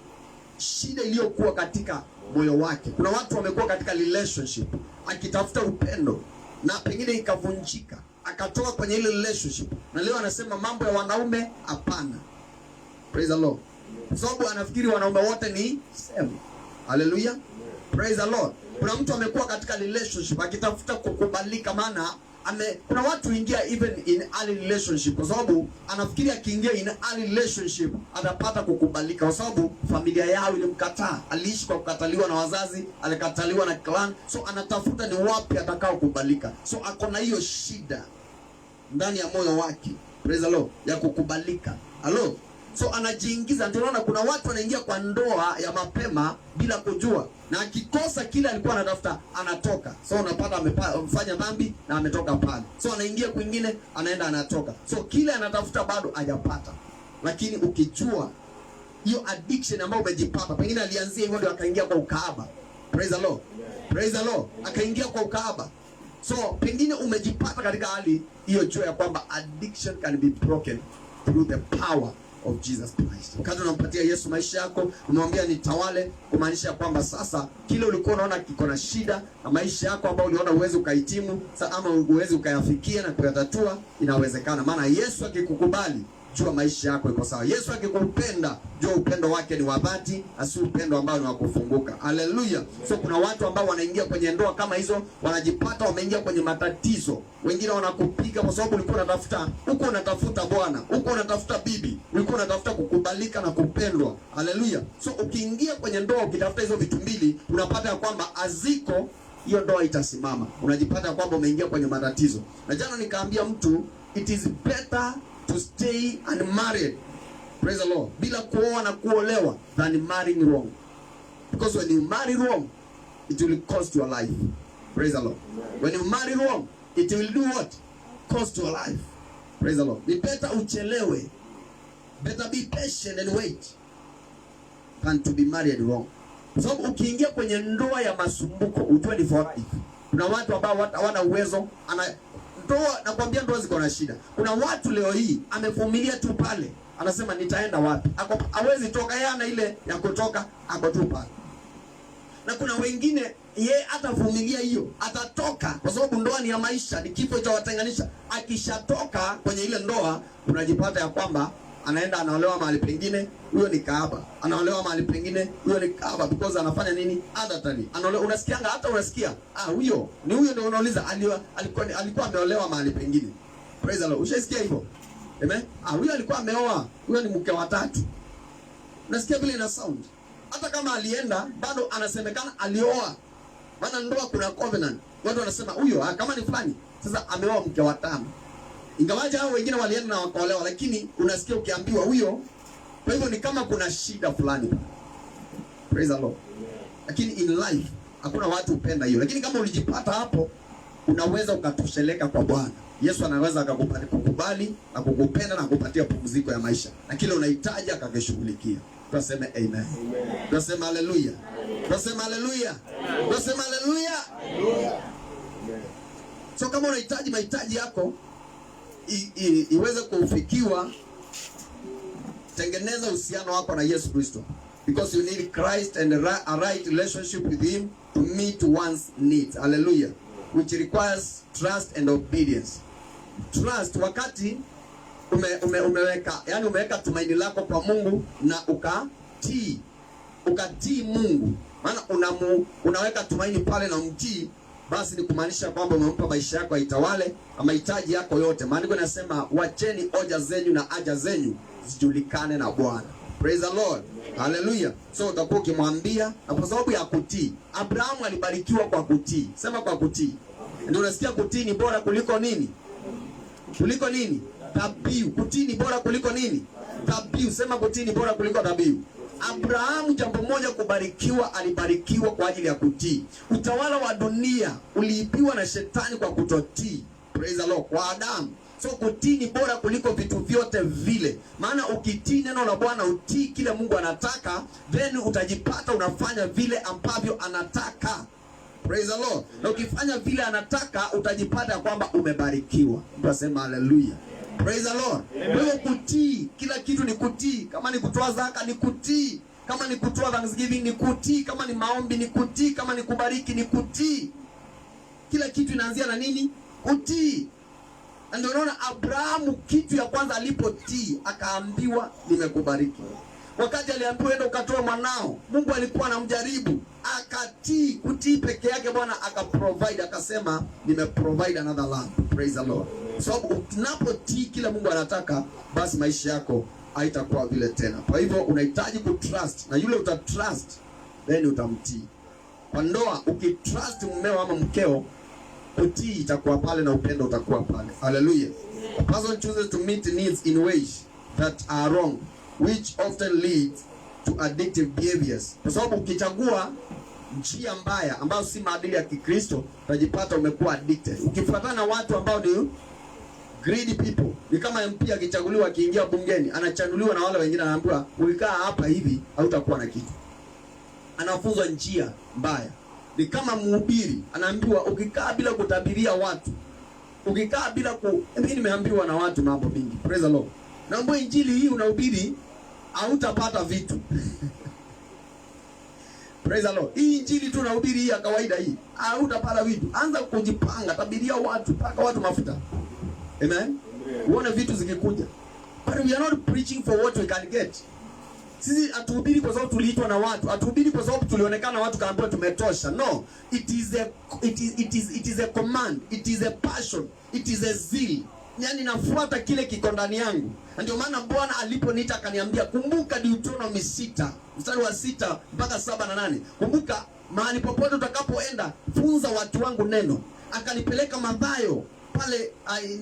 shida iliyokuwa katika moyo wake. Kuna watu wamekuwa katika relationship akitafuta upendo, na pengine ikavunjika, akatoka kwenye ile relationship, na leo anasema mambo ya wanaume hapana. Praise the Lord. Kwa sababu anafikiri wanaume wote ni same. Hallelujah. Praise the Lord. Kuna mtu amekuwa katika relationship akitafuta kukubalika, maana kuna watu ingia even in early relationship kwa sababu anafikiri akiingia in early relationship atapata kukubalika, kwa sababu familia yao ilimkataa, aliishi kwa kukataliwa na wazazi, alikataliwa na clan, so anatafuta ni wapi atakao kukubalika. So ako na hiyo shida ndani ya moyo wake, praise the Lord, ya kukubalika. Hello. So anajiingiza. Ndio unaona kuna watu wanaingia kwa ndoa ya mapema bila kujua, na akikosa kile alikuwa anatafuta anatoka. So unapata amefanya dhambi na ametoka pale, so anaingia kwingine, anaenda anatoka, so kile anatafuta bado hajapata. Lakini ukijua hiyo addiction ambayo umejipata, pengine alianzia hivyo ndio akaingia kwa ukahaba. Praise the Lord. Praise the Lord. Akaingia kwa ukahaba. So pengine umejipata katika hali hiyo, jua ya kwamba addiction can be broken through the power of Jesus Christ. Wakati unampatia Yesu maisha yako, unamwambia nitawale, kumaanisha kwamba sasa kile ulikuwa unaona kiko na shida na maisha yako ambao uliona uweze ukahitimu ama uweze ukayafikia na kuyatatua, inawezekana. Maana Yesu akikukubali, jua maisha yako iko sawa. Yesu akikupenda, jua upendo wake ni wa dhati, asi upendo ambao ni wa kufunguka. Haleluya. So kuna watu ambao wanaingia kwenye ndoa kama hizo, wanajipata wameingia kwenye matatizo. Wengine wanakupiga kwa sababu ulikuwa unatafuta, uko unatafuta bwana, uko unatafuta bibi, ulikuwa unatafuta kukubalika na kupendwa. Haleluya. So ukiingia kwenye ndoa ukitafuta hizo vitu mbili, unapata kwamba aziko, hiyo ndoa itasimama. Unajipata kwamba umeingia kwenye matatizo. Na jana nikaambia mtu, it is better to stay unmarried, praise the Lord, bila kuoa na kuolewa, than marrying wrong. Because when you marry wrong, it will cost your life. Praise the Lord. When you marry wrong, it will do what? Cost your life. Praise the Lord. Ni better uchelewe, better be patient and wait, than to be married wrong. So ukiingia kwenye ndoa ya masumbuko, ujue ni for life. Kuna watu ambao hawana uwezo, ndoa, nakwambia ndoa ziko na shida. Kuna watu leo hii amevumilia tu pale, anasema nitaenda wapi? Hawezi toka, yeye ana ile ya kutoka, ako tu pale. Na kuna wengine yeye atavumilia hiyo, atatoka kwa sababu ndoa ni ya maisha, ni kifo cha watenganisha. Akishatoka kwenye ile ndoa, unajipata ya kwamba anaenda anaolewa mahali pengine, huyo ni kahaba. Anaolewa mahali pengine, huyo ni kahaba, because anafanya nini? Adatali. Anaolewa, unasikianga hata unasikia, huyo ni huyo, ndio unauliza alikuwa ameolewa mahali pengine. Praise the Lord. Ushasikia hivyo? Amen. Huyo alikuwa ameoa, huyo ni mke wa tatu. Unasikia vile ina sound? Hata kama alienda, bado anasemekana alioa. Maana ndoa kuna covenant. Watu wanasema huyo kama ni fulani, sasa ameoa mke wa tano. Ingawaje hao wengine walienda na wakaolewa, lakini unasikia ukiambiwa huyo. Kwa hivyo ni kama kuna shida fulani. Praise the Lord. Lakini in life hakuna watu upenda hiyo. Lakini kama ulijipata hapo, unaweza ukatosheleka kwa Bwana. Yesu anaweza akakukubali na kukupenda na kukupatia pumziko ya maisha, na kile unahitaji akakishughulikia. Tunasema amen. Tunasema haleluya. Tunasema haleluya. Tunasema haleluya. So kama unahitaji mahitaji yako iweze kufikiwa, tengeneza uhusiano wako na Yesu Kristo, because you need Christ and a right relationship with him to meet one's needs. Hallelujah. Which requires trust and obedience. Trust, wakati umeweka tumaini lako kwa Mungu na ukatii Mungu. Maana unaweka tumaini pale na mtii, basi ni kumaanisha kwamba umempa maisha yako aitawale na mahitaji yako yote. Maandiko yanasema wacheni hoja zenyu na haja zenyu zijulikane na Bwana. Praise the Lord. Hallelujah. So utakuwa ukimwambia, na kwa sababu ya kutii. Abrahamu alibarikiwa kwa kutii. Sema kwa kutii. Ndio unasikia kutii ni bora kuliko nini? Kuliko nini? Dhabihu. Kutii ni bora kuliko nini? Dhabihu. Sema kutii ni bora kuliko dhabihu. Abrahamu, jambo moja kubarikiwa, alibarikiwa kwa ajili ya kutii. Utawala wa dunia uliibiwa na shetani kwa kutotii. Praise the Lord. Kwa Adamu. So kutii ni bora kuliko vitu vyote vile. Maana ukitii neno la Bwana, utii kile Mungu anataka, then utajipata unafanya vile ambavyo anataka. Praise the Lord. Na ukifanya vile anataka, utajipata kwamba umebarikiwa. Tunasema haleluya. Praise the Lord. Wewe kutii, kila kitu ni kutii. Kama ni kutoa zaka ni kutii. Kama ni kutoa thanksgiving ni kutii. Kama ni maombi ni kutii. Kama ni kubariki ni kutii. Kila kitu inaanzia na nini? Kutii. Ndio unaona Abrahamu kitu ya kwanza alipotii akaambiwa nimekubariki. Wakati aliambiwa enda ukatoa mwanao, Mungu alikuwa anamjaribu, akatii. Kutii peke yake Bwana akaprovide, akasema nimeprovide another land. Praise the Lord. Sababu unapotii kila Mungu anataka, basi maisha yako haitakuwa vile tena. Kwa hivyo unahitaji kutrust, na yule utatrust then utamtii. Kwa ndoa ukitrust mmeo ama mkeo, kutii itakuwa pale na upendo utakuwa pale. Hallelujah. A person chooses to meet needs in ways that are wrong, which often leads to addictive behaviors. Kwa sababu ukichagua njia mbaya ambayo si maadili ya Kikristo, utajipata umekuwa addicted. Ukifuatana na watu ambao ni greedy people, ni kama MP akichaguliwa akiingia bungeni, anachanuliwa na wale wengine, anaambiwa ukikaa hapa hivi hautakuwa na kitu. Anafunzwa njia mbaya. Ni kama mhubiri anaambiwa ukikaa bila kutabiria watu, ukikaa bila mimi nimeambiwa na watu mambo mingi. Praise the Lord. Naomba injili hii unahubiri hautapata vitu. Praise the Lord. Hii injili tu unahubiri hii ya kawaida hii, hautapata vitu. Anza kujipanga, tabiria watu, paka watu mafuta. Amen. Uone vitu zikikuja. But we are not preaching for what we can get. Sisi atuhubiri kwa sababu tuliitwa na watu, atuhubiri kwa sababu tulionekana watu kaambiwa tumetosha. No, it is a command, it is a passion, it is a zeal. Yani nafuata kile kiko ndani yangu. Ndio maana Bwana aliponiita akaniambia kumbuka Deuteronomy 6, mstari wa 6 mpaka 7 na 8. Kumbuka mahali popote utakapoenda funza watu wangu neno. Akanipeleka Mathayo pale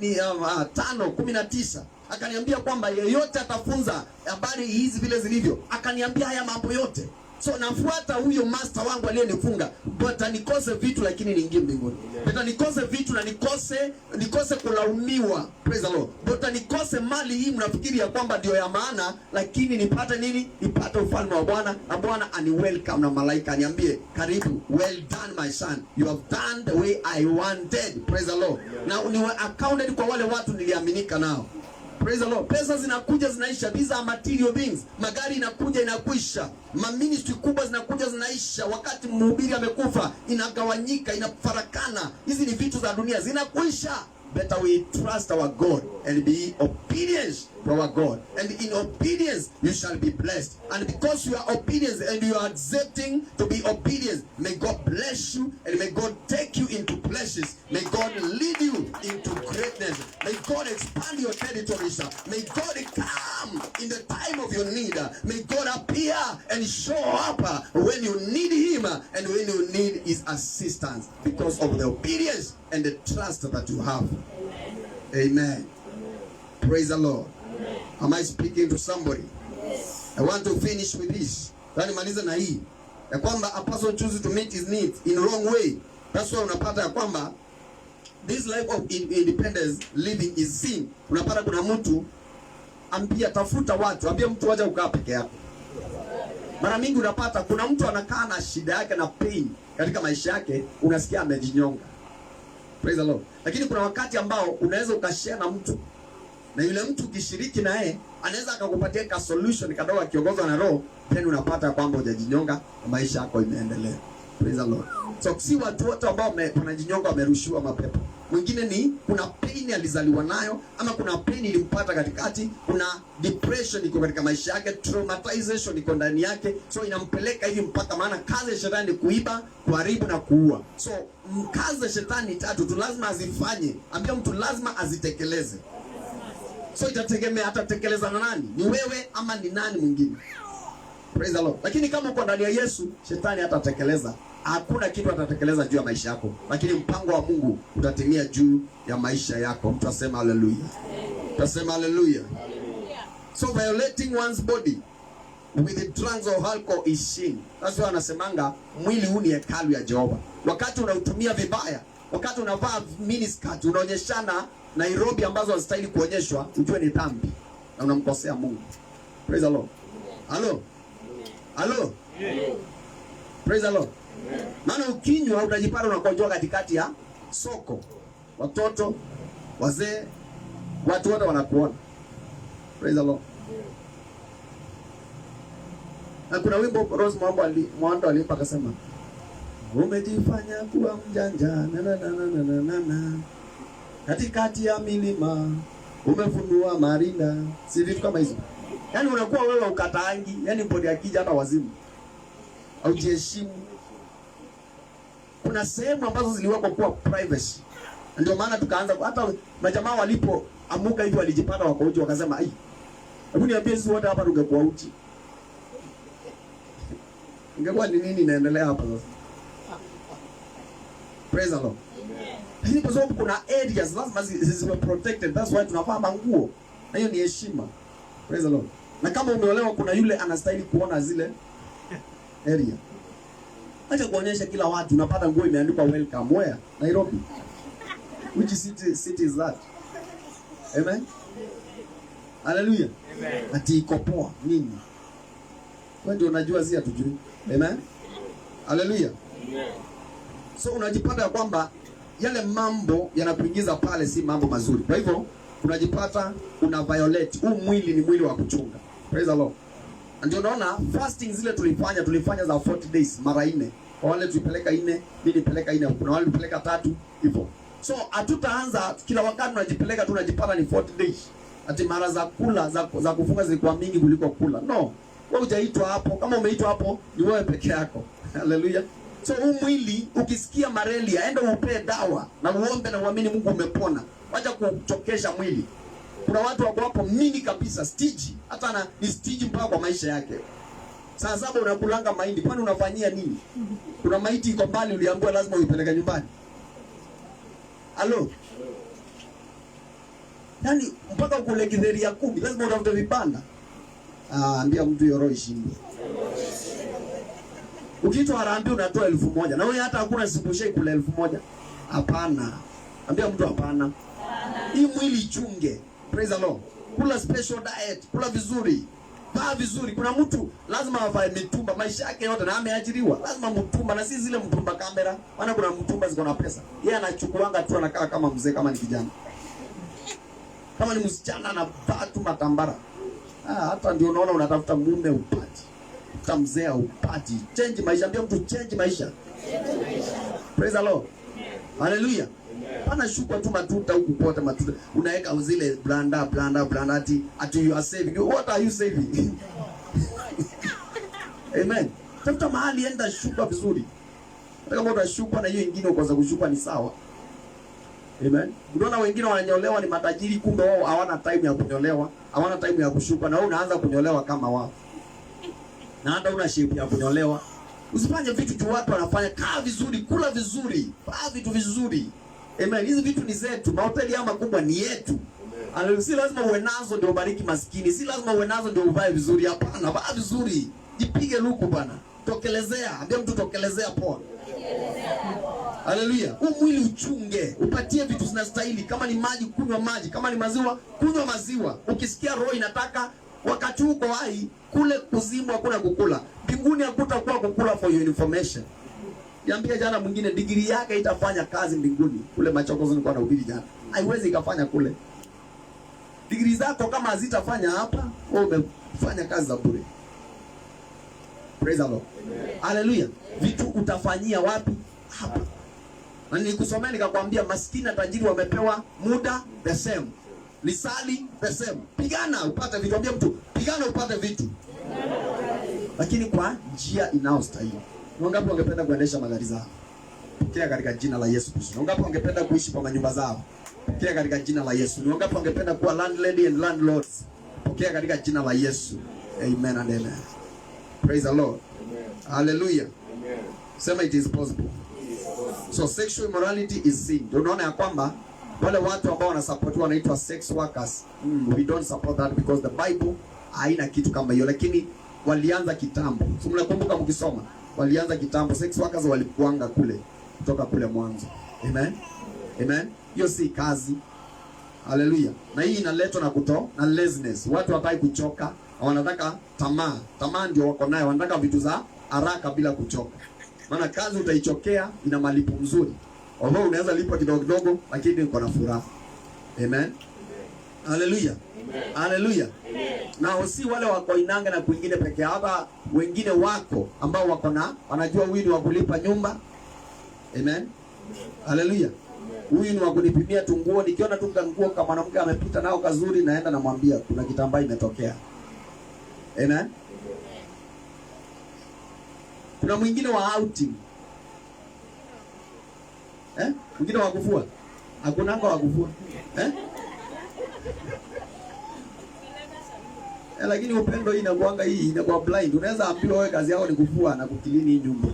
ni 5:19. Akaniambia kwamba yeyote atafunza habari hizi vile zilivyo, akaniambia haya mambo yote. So nafuata huyo master wangu aliyenifunga. But nikose vitu lakini niingie mbinguni. But nikose vitu na nikose kulaumiwa. Praise the Lord. But nikose mali hii mnafikiri ya kwamba ndio ya maana, lakini nipate nini? Nipate ufalme wa Bwana, na Bwana ani welcome na malaika aniambie karibu, well done my son, you have done the way I wanted. Praise the Lord. Na niwe accounted kwa wale watu niliaminika nao. Praise the Lord. Pesa zinakuja zinaisha. These are material things. Magari inakuja inakuisha. Ministry kubwa zinakuja zinaisha. Wakati mhubiri amekufa inagawanyika, inafarakana. Hizi ni vitu za dunia zinakuisha. Better we trust our God and be obedient to our God. And in obedience you shall be blessed. And because you are obedient and you are accepting to be obedient, may God bless you and may God take you into places. May God lead you into greatness. May God expand your territories. May God come in the time of your need. May God appear and show up when you need Him and when you need His assistance because of the obedience and the trust that you have. Amen. Praise the Lord. Am I speaking to somebody? Yes. I want to finish with this. Tani maliza na hii. Ya kwamba a person chooses to meet his needs in wrong way. That's why unapata ya kwamba this life of independence living is sin. Unapata kuna mtu ambia tafuta watu, ambia mtu waje ukaa peke yako. Mara mingi unapata kuna mtu anakaa na shida yake na pain katika maisha yake, unasikia amejinyonga. Praise the Lord. Lakini kuna wakati ambao unaweza ukashare na mtu, na yule mtu ukishiriki na yeye anaweza akakupatia ka solution kadogo akiongozwa na Roho, then unapata kwamba hujajinyonga na maisha yako imeendelea. Praise the Lord. So si watu wote ambao wanajinyonga wamerushiwa mapepo. Mwingine ni kuna pain alizaliwa nayo, ama kuna pain ilimpata katikati, kuna depression iko katika maisha yake, traumatization iko ndani yake, so inampeleka hivi mpaka, maana kazi ya shetani ni kuiba, kuharibu na kuua. So kazi ya shetani tatu tu lazima azifanye, ambia mtu lazima azitekeleze. So itategemea atatekeleza na nani, ni wewe ama ni nani mwingine. Praise the Lord. Lakini kama uko ndani ya Yesu, shetani hatatekeleza. Hakuna kitu atatekeleza juu ya maisha yako, lakini mpango wa Mungu utatimia juu ya maisha yako. Mtu asema haleluya. Tutasema haleluya. So violating one's body with the drugs or alcohol is sin. That's why anasemanga mwili huu ni hekalu ya Jehova. Wakati unautumia vibaya, wakati unavaa miniskirt, unaonyeshana Nairobi ambazo hazistahili kuonyeshwa, ujue ni dhambi na unamkosea Mungu. Praise the Lord. Hello. Hello. Praise the Lord. Maana ukinywa utajipata unakojoa katikati ya soko. Watoto, wazee, watu wote wanakuona. Praise the Lord. Na kuna wimbo Rose Mwando aliimba akasema, umejifanya kuwa mjanja na katikati ya milima umefunua marinda, si vitu kama hizo. Yaani unakuwa wewe ukataangi, yaani bodi akija hata wazimu au jiheshimu. Kuna sehemu ambazo ziliwekwa kuwa privacy, ndio maana tukaanza, hata majamaa walipoamuka hivi walijipata wako uchi, wakasema ai, hebu niambie sisi wote hapa tungekuwa uchi, ingekuwa ni nini inaendelea hapa sasa? Praise the Lord. Lakini kwa sababu kuna areas lazima ziwe protected, that's why tunavaa manguo, na hiyo ni heshima. Praise the Lord. Na kama umeolewa, kuna yule anastahili kuona zile area. Acha kuonyesha kila watu unapata nguo imeandikwa welcome where? Nairobi. Which city is that? Amen. Hallelujah. Amen. Ati iko poa nini? Wewe ndio unajua, si hatujui. Amen. Hallelujah. Amen. So unajipata ya kwamba yale mambo yanakuingiza pale si mambo mazuri. Kwa hivyo unajipata una violate. Huu mwili ni mwili wa kuchunga. Praise the Lord. Ndio unaona fasting zile tulifanya za 40 days mara 4. Kwa wale tulipeleka 4, mimi nilipeleka 4, kuna wale tulipeleka 3 hivyo. So hatutaanza kila wakati tunajipeleka, tunajipata ni 40 days. Ati mara za kula za kufunga zilikuwa mingi kuliko kula. No. Wewe hujaitwa hapo. Kama umeitwa hapo ni wewe peke yako. Hallelujah. So huu mwili ukisikia malaria, enda upe dawa na uombe na uamini Mungu umepona. Wacha kuchokesha mwili. Kuna watu wako hapo mingi kabisa stage, hata ni stage mpaka kwa maisha yake. Saa 7 unakulanga mahindi, kwani unafanyia nini? Kuna maiti iko mbali, uliambiwa lazima uipeleke nyumbani. Halo. Yaani mpaka ukule githeri ya 10 lazima utafute vibanda. Ambia mtu yoro ishinde. Ukiitwa harambee unatoa 1000 na wewe hata hakuna siku shei kula 1000. Hapana. Ambia mtu hapana. Hii mwili chunge. Praise the Lord. Kula special diet, kula vizuri, vaa vizuri. Kuna mtu lazima avae mitumba maisha yake yote na ameajiriwa. Lazima mtumba, na si zile mtumba kamera. Maana kuna mtumba ziko na pesa. Yeye anachukuanga tu anakaa kama mzee, kama ni kijana. Kama ni msichana anavaa tu matambara. Hata ndio unaona unatafuta mume upati. Hata mzee upati. Change maisha, ambia mtu change maisha. Praise the Lord. Hallelujah. Pana shuka tu matuta huku pote matuta. Unaweka zile blanda ati you are saving. What are you saving? Amen. Tafuta mahali, enda shuka vizuri. Hata kama utashuka na hiyo nyingine ukoanza kushuka ni sawa. Amen. Unaona wengine wananyolewa ni matajiri, kumbe wao hawana time ya kunyolewa, hawana time ya kushuka, na wewe unaanza kunyolewa kama wao. Na hata una shape ya kunyolewa. Usifanye vitu tu watu wanafanya. Kaa vizuri, kula vizuri, vaa vitu vizuri. Amen. Hizi vitu ni zetu. Mahoteli ya makubwa ni yetu. Amen. Si lazima uwe nazo ndio ubariki maskini. Si lazima uwe nazo ndio uvae vizuri. Hapana, vaa vizuri. Jipige luku bana. Tokelezea. Ambia mtu tokelezea poa. Haleluya. Huu mwili uchunge. Upatie vitu zinastahili. Kama ni maji, kunywa maji. Kama ni maziwa, kunywa maziwa. Ukisikia roho inataka wakati uko hai, kule kuzimu hakuna kukula. Mbinguni hakutakuwa kukula, for your information. Niambia jana mwingine degree yake itafanya kazi mbinguni. Kule Machokozo nilikuwa nahubiri jana. Haiwezi ikafanya kule. Degree zako kama hazitafanya hapa, wewe umefanya kazi za bure. Praise the Lord. Hallelujah. Vitu utafanyia wapi? Hapa. Na nilikusomea nikakwambia maskini na tajiri wamepewa muda the same. Lisali the same. Pigana upate vitu. Ambia mtu, pigana upate vitu. Lakini kwa njia inayostahili. Wangapi wangependa kuendesha magari zao? Pokea katika jina la Yesu Kristo. Wangapi wangependa kuishi kwa manyumba zao? Pokea katika jina la Yesu. Wangapi wangependa kuwa landlady and landlords? Pokea katika jina la Yesu. Amen and amen. Praise the Lord. Amen. Hallelujah. Amen. Sema it is possible. So sexual immorality is sin. Unaona ya kwamba wale watu ambao wanasupport wanaitwa sex workers. We don't support that because the Bible haina kitu kama hiyo, lakini walianza kitambo. So mnakumbuka mkisoma, walianza kitambo. Sex workers walikuanga kule kutoka kule mwanzo. Amen. Amen. Hiyo si kazi. Hallelujah. Na hii inaletwa na laziness. Watu hawataka kuchoka, wanataka tamaa. Tamaa ndio wako nayo, wanataka vitu za haraka bila kuchoka. Maana kazi utaichokea, ina malipo mzuri. Although unaweza lipa kidogo kidogo, lakini uko na furaha. Amen. Hallelujah. Hallelujah. Na si wale wako Inanga na kwingine peke yao, hata wengine wako ambao wako na wanajua wili wa kulipa nyumba, Amen. Haleluya. Huyu ni wa kunipimia tunguo, nikiona tu kanguo kama mwanamke amepita nao kazuri, naenda namwambia kuna kitambaa imetokea. Amen. Kuna mwingine wa outing. Mwingine wa kufua. Hakuna ngo wa kufua. Lakini upendo hii inakuanga hii inakuwa blind. Unaweza ambiwa wewe kazi yako ni kufua na kukilini hii nyumba.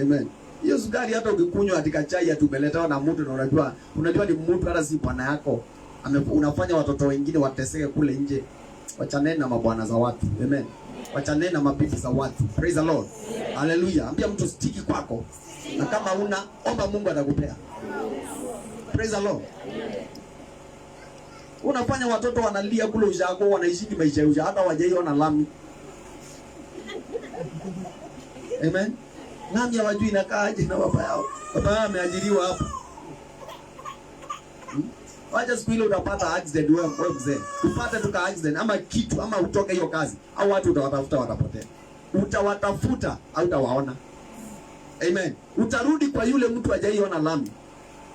Amen. Hiyo sukari hata ukikunywa katika chai atumeletawa na mtu na unajua ni mtu hata si bwana yako. Unafanya watoto wengine wateseke kule nje. Wachaneni na mabwana za watu. Amen. Wachaneni na mabibi za watu. Praise the Lord. Hallelujah. Ambia mtu stiki kwako. Na kama una omba Mungu atakupea. Praise the Lord. Unafanya watoto wanalia kule ushago, wanaishi maisha ya hata hawajaiona lami. Amen. Lami hawajui inakaaje na baba yao. Baba yao ameajiriwa hapo. Wacha siku ile utapata accident wewe mzee. Upate tuka accident ama kitu ama utoke hiyo kazi. Au watu utawatafuta watapotea. Utawatafuta au utawaona. Amen. Utarudi kwa yule mtu hajaiona lami.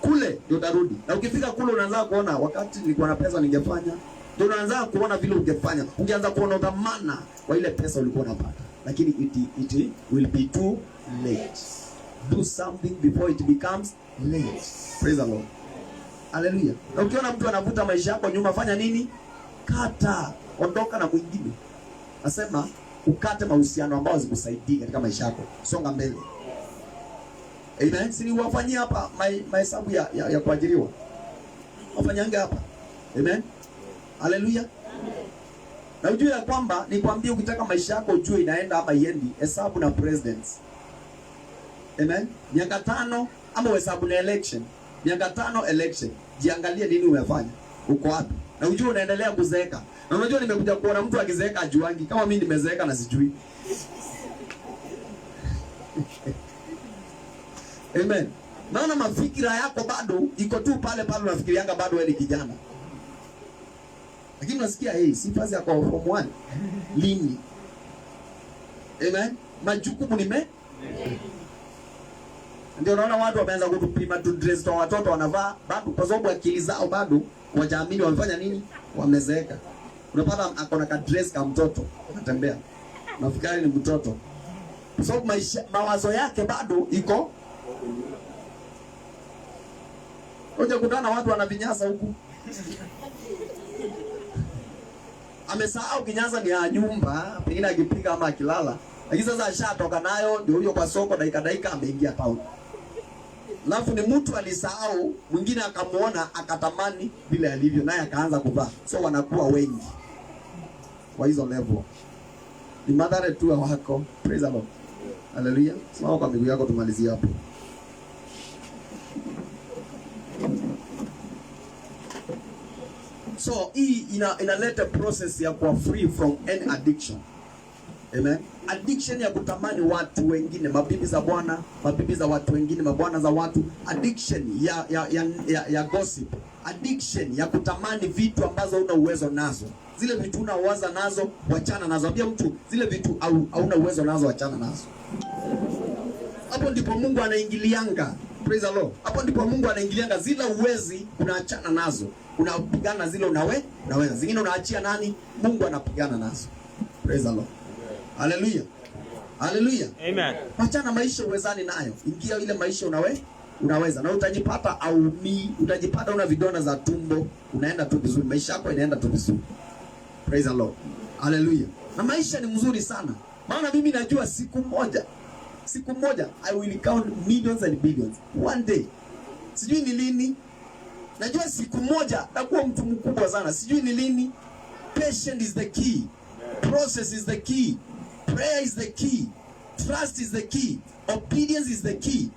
Kule ndio utarudi. Na ukifika kule unaanza kuona wakati nilikuwa na pesa ningefanya. Ndio unaanza kuona vile ungefanya. Ungeanza kuona dhamana kwa ile pesa ulikuwa unapata. Lakini it will be too late. Do something before it becomes late. Praise the Lord. Hallelujah. Na ukiona mtu anavuta maisha yako nyuma, fanya nini? Kata, ondoka na mwingine. Nasema ukate mahusiano ambayo zikusaidie katika maisha yako. Songa mbele. Amen. Sini wafanyia hapa mahesabu ya kuajiriwa. Wafanyanga hapa. Amen. Hallelujah. Na ujue ya kwamba nikwambie ukitaka maisha yako ujue inaenda ama iendi, hesabu na presidents. Amen. Miaka 5 ama hesabu na election. Miaka 5 election. Jiangalie nini umefanya. Uko wapi? Na ujue unaendelea kuzeeka. Na unajua nimekuja kuona mtu akizeeka ajuangi kama mimi nimezeeka na sijui. Amen. Naona mafikira yako bado iko tu pale unafikirianga bado wewe ni kijana. Lakini unasikia sifa yako form 1. Lini? Amen. Majukumu ndio naona watu wameanza kutupima tu dress kwa watoto wanavaa bado kwa sababu akili zao bado wajaamini wamefanya nini? Wamezeeka. Unapata akona ka dress kama mtoto anatembea. Nafikiri ni mtoto. Kwa sababu mawazo yake bado iko. Unja kutana watu wanavinyasa huku. Amesahau kinyasa ni ya nyumba, pengine akipiga ama akilala. Lakini sasa ashatoka nayo ndio huyo kwa soko dakika ameingia town. Alafu ni mtu alisahau, mwingine akamuona akatamani vile alivyo naye akaanza kuvaa. So wanakuwa wengi. Kwa hizo level. Ni madhara tu wako. Praise the Lord. Hallelujah. Simama kwa miguu yako tumalizie hapo. So hii inaleta process ya kuwa free from any addiction. Amen. Addiction ya kutamani watu wengine, mabibi za bwana, mabibi za watu wengine, mabwana za watu. Addiction ya gossip. Addiction ya kutamani vitu ambazo huna uwezo nazo. Zile vitu unawaza nazo, wachana nazo. Ambia mtu zile vitu hauna uwezo nazo, wachana nazo. Hapo ndipo Mungu anaingilianga. Praise the Lord. Hapo ndipo Mungu anaingilianga, zile uwezi unaachana nazo. Unapigana zile unaweza. Zingine unaachia nani? Mungu anapigana nazo. Praise the Lord. Hallelujah. Hallelujah. Amen. Achana maisha uwezani nayo. Ingia ile maisha unaweza. Na utajipata utajipata una vidonda za tumbo, unaenda tu vizuri. Maisha yako inaenda tu vizuri. Praise the Lord. Hallelujah. Na maisha ni mzuri sana. Maana mimi najua siku moja I will count millions and billions. One day. Sijui ni lini. Najua siku moja takuwa mtu mkubwa sana. Sijui ni lini. Patience is the key. Process is the key. Prayer is the key. Trust is the key. Obedience is the key.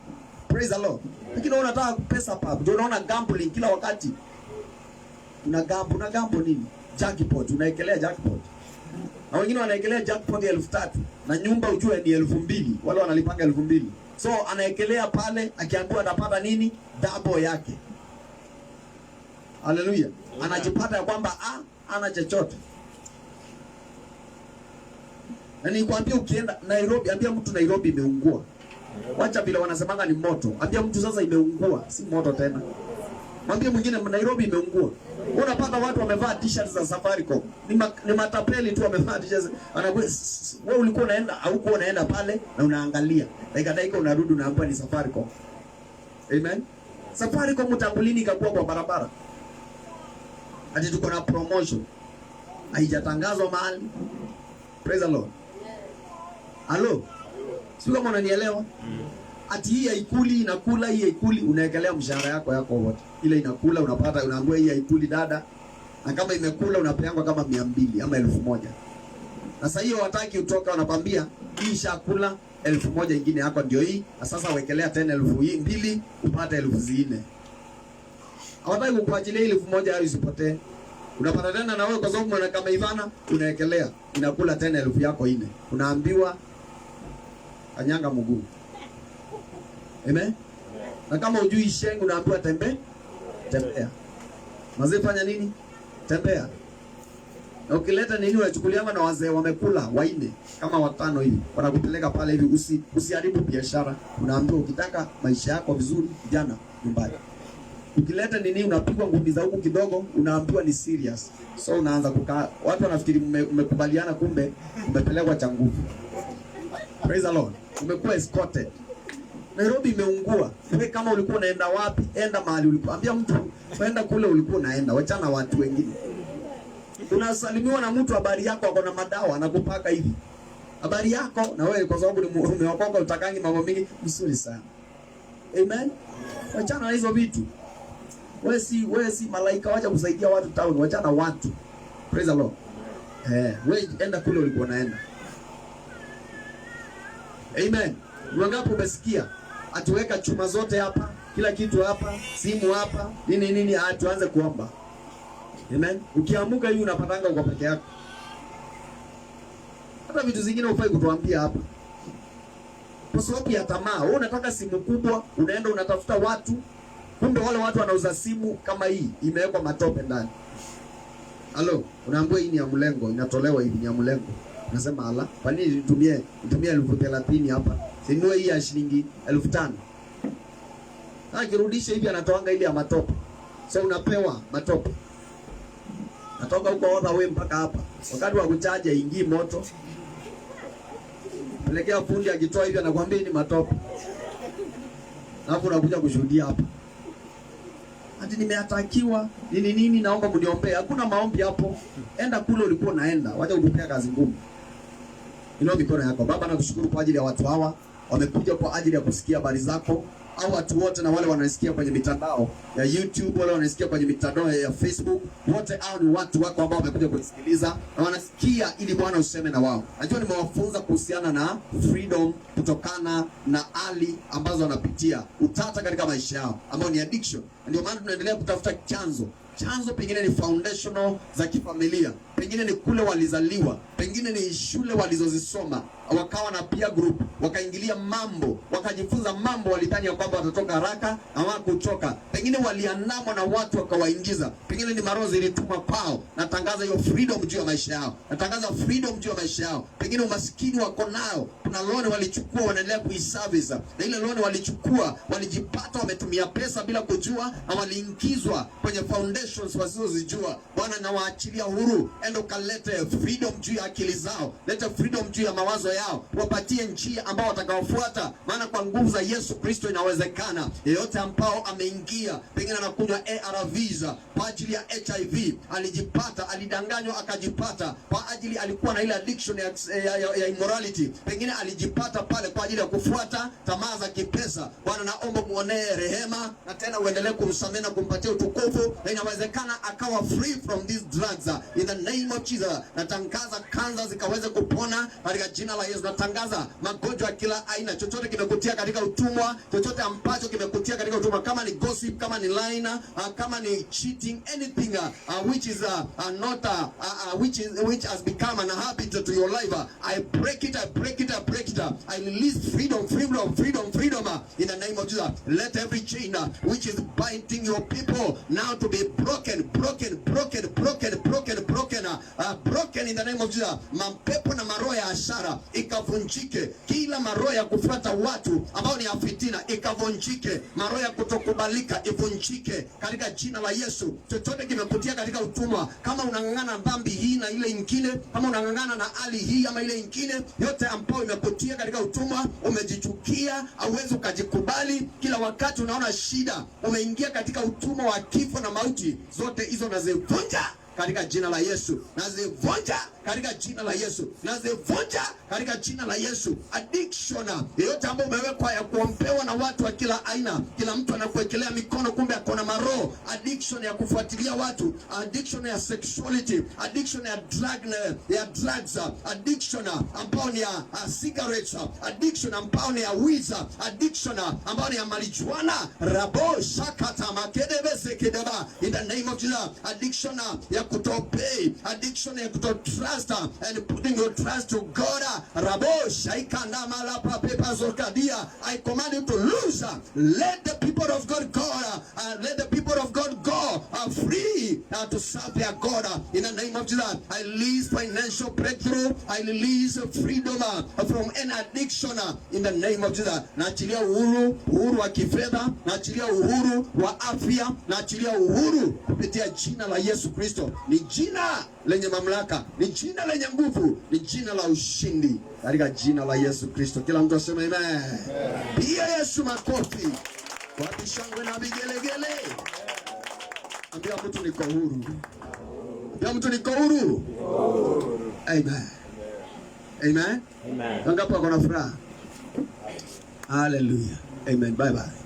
Praise the Lord. Lakini unataka pesa papo. Ndio unaona gambling kila wakati. Una gamble nini? Jackpot, unaekelea jackpot. Na wengine wanaekelea jackpot ya 3,000 na nyumba ujue ni 2,000. Wale wanalipanga 2,000. So anaekelea pale akiambiwa atapata nini? Double yake. Hallelujah. Anajipata ya kwamba ana chochote. Na nikwambia ukienda Nairobi, ambia mtu Nairobi imeungua. Wacha vile wanasemanga ni moto. Ambia mtu sasa imeungua, si moto tena. Mwambie mwingine Nairobi imeungua. Unapata watu wamevaa t-shirts za Safaricom. Ni matapeli tu wamevaa t-shirts. Wewe ulikuwa unaenda au uko unaenda pale na unaangalia. Dakika unarudi unaambiwa ni Safaricom. Amen. Safaricom utangulini ikakuwa kwa barabara. Ati tuko na promotion. Haijatangazwa mahali. Praise the Lord. Hello. Sio kama unanielewa? Ati hii haikuli inakula, hii haikuli unaekelea mshahara yako wote. Ile inakula unapata, unaambiwa hii haikuli dada. Na kama imekula unapeangwa kama 200 ama 1000. Na sasa hiyo wataki utoka, wanakwambia hii shakula 1000 nyingine yako ndio hii. Na sasa wekelea tena 2000 upate 4000. Hawataki kukuachilia 1000 au isipotee. Unapata tena na wewe kwa sababu mwana kama Ivana unaekelea inakula tena 1000 yako 4. Unaambiwa kanyanga mguu. Amen. Na kama hujui shengu unaambiwa tembea. Mazee fanya nini? Tembea. Na ukileta nini unachukuliana na wazee wamekula 4 kama 5 hivi. Wanakupeleka pale hivi usiharibu biashara. Unaambiwa ukitaka maisha yako vizuri jana nyumbani. Ukileta nini unapigwa ngumi za huku kidogo unaambiwa ni serious. So unaanza kukaa. Watu wanafikiri mmekubaliana kumbe umepelekwa cha nguvu. Praise the Lord. Umekuwa escorted. Nairobi imeungua. Wewe kama ulikuwa unaenda wapi? Enda mahali ulikuwa. Ambia mtu, kwenda kule ulikuwa unaenda. Wachana watu wengine. Unasalimiwa na mtu habari yako ako na madawa anakupaka hivi. Habari yako na wewe kwa sababu umeokoka utakangi mambo mengi mzuri sana. Amen. Wachana na hizo vitu. Wewe si malaika wacha kusaidia watu town, wachana watu. Praise the Lord. Wewe enda kule ulikuwa unaenda. Amen. Wangapi umesikia? Atuweka chuma zote hapa, kila kitu hapa, simu hapa, nini tuanze kuomba. Amen. Ukiamuka hivi unapatanga uko peke yako. Hata vitu zingine ufai kutuambia hapa. Kwa sababu ya tamaa, wewe unataka simu kubwa, unaenda unatafuta watu, kumbe wale watu wanauza simu kama hii, imewekwa matope ndani. Halo, unaambiwa hii ni ya mlengo, inatolewa hivi ni ya mlengo. Unasema ala, kwa nini nitumie 30,000 hapa? Sinunue hii ya shilingi 5,000. Akirudisha hivi anatoanga ile ya matope. So unapewa matope. Natoka huko oda wewe mpaka hapa. Wakati wa kuchaja ingii moto. Pelekea fundi akitoa hivi anakuambia ni matope. Alafu unakuja kushuhudia hapa. Ati nimeatakiwa nini naomba mniombee. Hakuna maombi hapo. Enda kule ulikuwa unaenda. Wacha utupea kazi ngumu. Inua mikono yako. Baba nakushukuru kwa ajili ya watu hawa. Wamekuja kwa ajili ya kusikia habari zako. Au watu wote na wale wanasikia kwenye mitandao ya YouTube, wale wanasikia kwenye mitandao ya Facebook, wote hao ni watu wako ambao wamekuja kusikiliza na wanasikia ili Bwana useme na wao. Najua nimewafunza kuhusiana na freedom kutokana na hali ambazo wanapitia, utata katika maisha yao ambao ni addiction. Ndio maana tunaendelea kutafuta chanzo. Chanzo pengine ni foundational za kifamilia, pengine ni kule walizaliwa, pengine ni shule walizozisoma, wakawa na peer group, wakaingilia mambo, wakajifunza mambo, walidhani kwamba watatoka haraka, hawakutoka. Pengine waliandamwa na watu wakawaingiza, pengine ni maroho zilitumwa kwao. Natangaza hiyo freedom juu ya maisha yao, natangaza freedom juu ya maisha yao. Pengine umaskini wako nao, kuna loan walichukua wanaendelea kuiservice, na ile loan walichukua walijipata wametumia pesa bila kujua, na waliingizwa kwenye foundations wasizozijua. Bwana nawaachilia huru, endo kalete freedom juu ya akili zao, leta freedom juu ya mawazo yao, wapatie njia ambao watakaofuata, maana kwa nguvu za Yesu Kristo inawezekana. Yeyote ambao ameingia pengine anakunywa ARVs kwa ajili ya HIV, alijipata, alidanganywa akajipata, kwa ajili alikuwa na ile addiction ya immorality, pengine alijipata pale kwa ajili ya kufuata tamaa za kipesa. Bwana naomba muonee rehema, na tena uendelee kumsamehe na kumpatia utukufu, na inawezekana akawa free from these drugs in the name of Jesus. Natangaza kanza zikaweze kupona katika jina la Yesu. Natangaza magonjwa kila aina, chochote kimekutia katika utumwa, chochote ambacho kimekutia katika utumwa, kama ni gossip, kama ni lying, kama ni cheating, anything which is which has become an habit to your life, I break it break it up. I release freedom, freedom, freedom, freedom in the name of Jesus. Let every chain which is binding your people now to be broken, broken, broken, broken, broken, broken, broken in the name of Jesus. Mapepo na maroho ya ashara ikavunjike. Kila maroho ya kufuata watu ambao ni afitina ikavunjike. Maroho ya kutokubalika ivunjike katika jina la Yesu. Chochote kimekutia katika utumwa, kama unang'ang'ana dhambi hii na ile nyingine, kama unang'ang'ana na hali hii ama ile nyingine, yote ambayo imekutia katika utumwa, umejichukia, hauwezi ukajikubali, kila wakati unaona shida, umeingia katika utumwa wa kifo na mauti, zote hizo nazivunja katika jina la Yesu. Nazivunja katika jina la Yesu. Nazivunja katika jina la Yesu. Addiction yote ambayo umewekwa ya kuombewa na watu wa kila aina, kila mtu anakuwekelea mikono kumbe akona maroho. Addiction ya kufuatilia watu, addiction ya sexuality, addiction ya drugs, addiction ambao ni ya cigarettes, addiction ambao ni ya weed, addiction ambao ni ya marijuana, rabo shakata makedebe sekedeba in the name of Jesus. Addiction ya kutobey, addiction ya kutotrust and putting your trust to God. Rabo shaikana malapa pepa zokadia. I command you to lose. Let the people of God go. Let the people of God go free to serve their God in the name of Jesus. I release financial breakthrough. I release freedom from any addiction in the name of Jesus. Naachilia uhuru, uhuru wa kifedha, naachilia uhuru wa afya, naachilia uhuru kupitia jina la Yesu Kristo. Ni jina lenye mamlaka, ni jina lenye nguvu, ni jina la ushindi katika jina la Yesu Kristo. Kila mtu aseme amen. Pia Yesu makofi. Wapi shangwe na vigelegele. Ambia mtu niko huru. Ambia mtu niko huru. Amen. Amen. Amen. Wangapi wako na furaha? Hallelujah. Amen. Bye bye.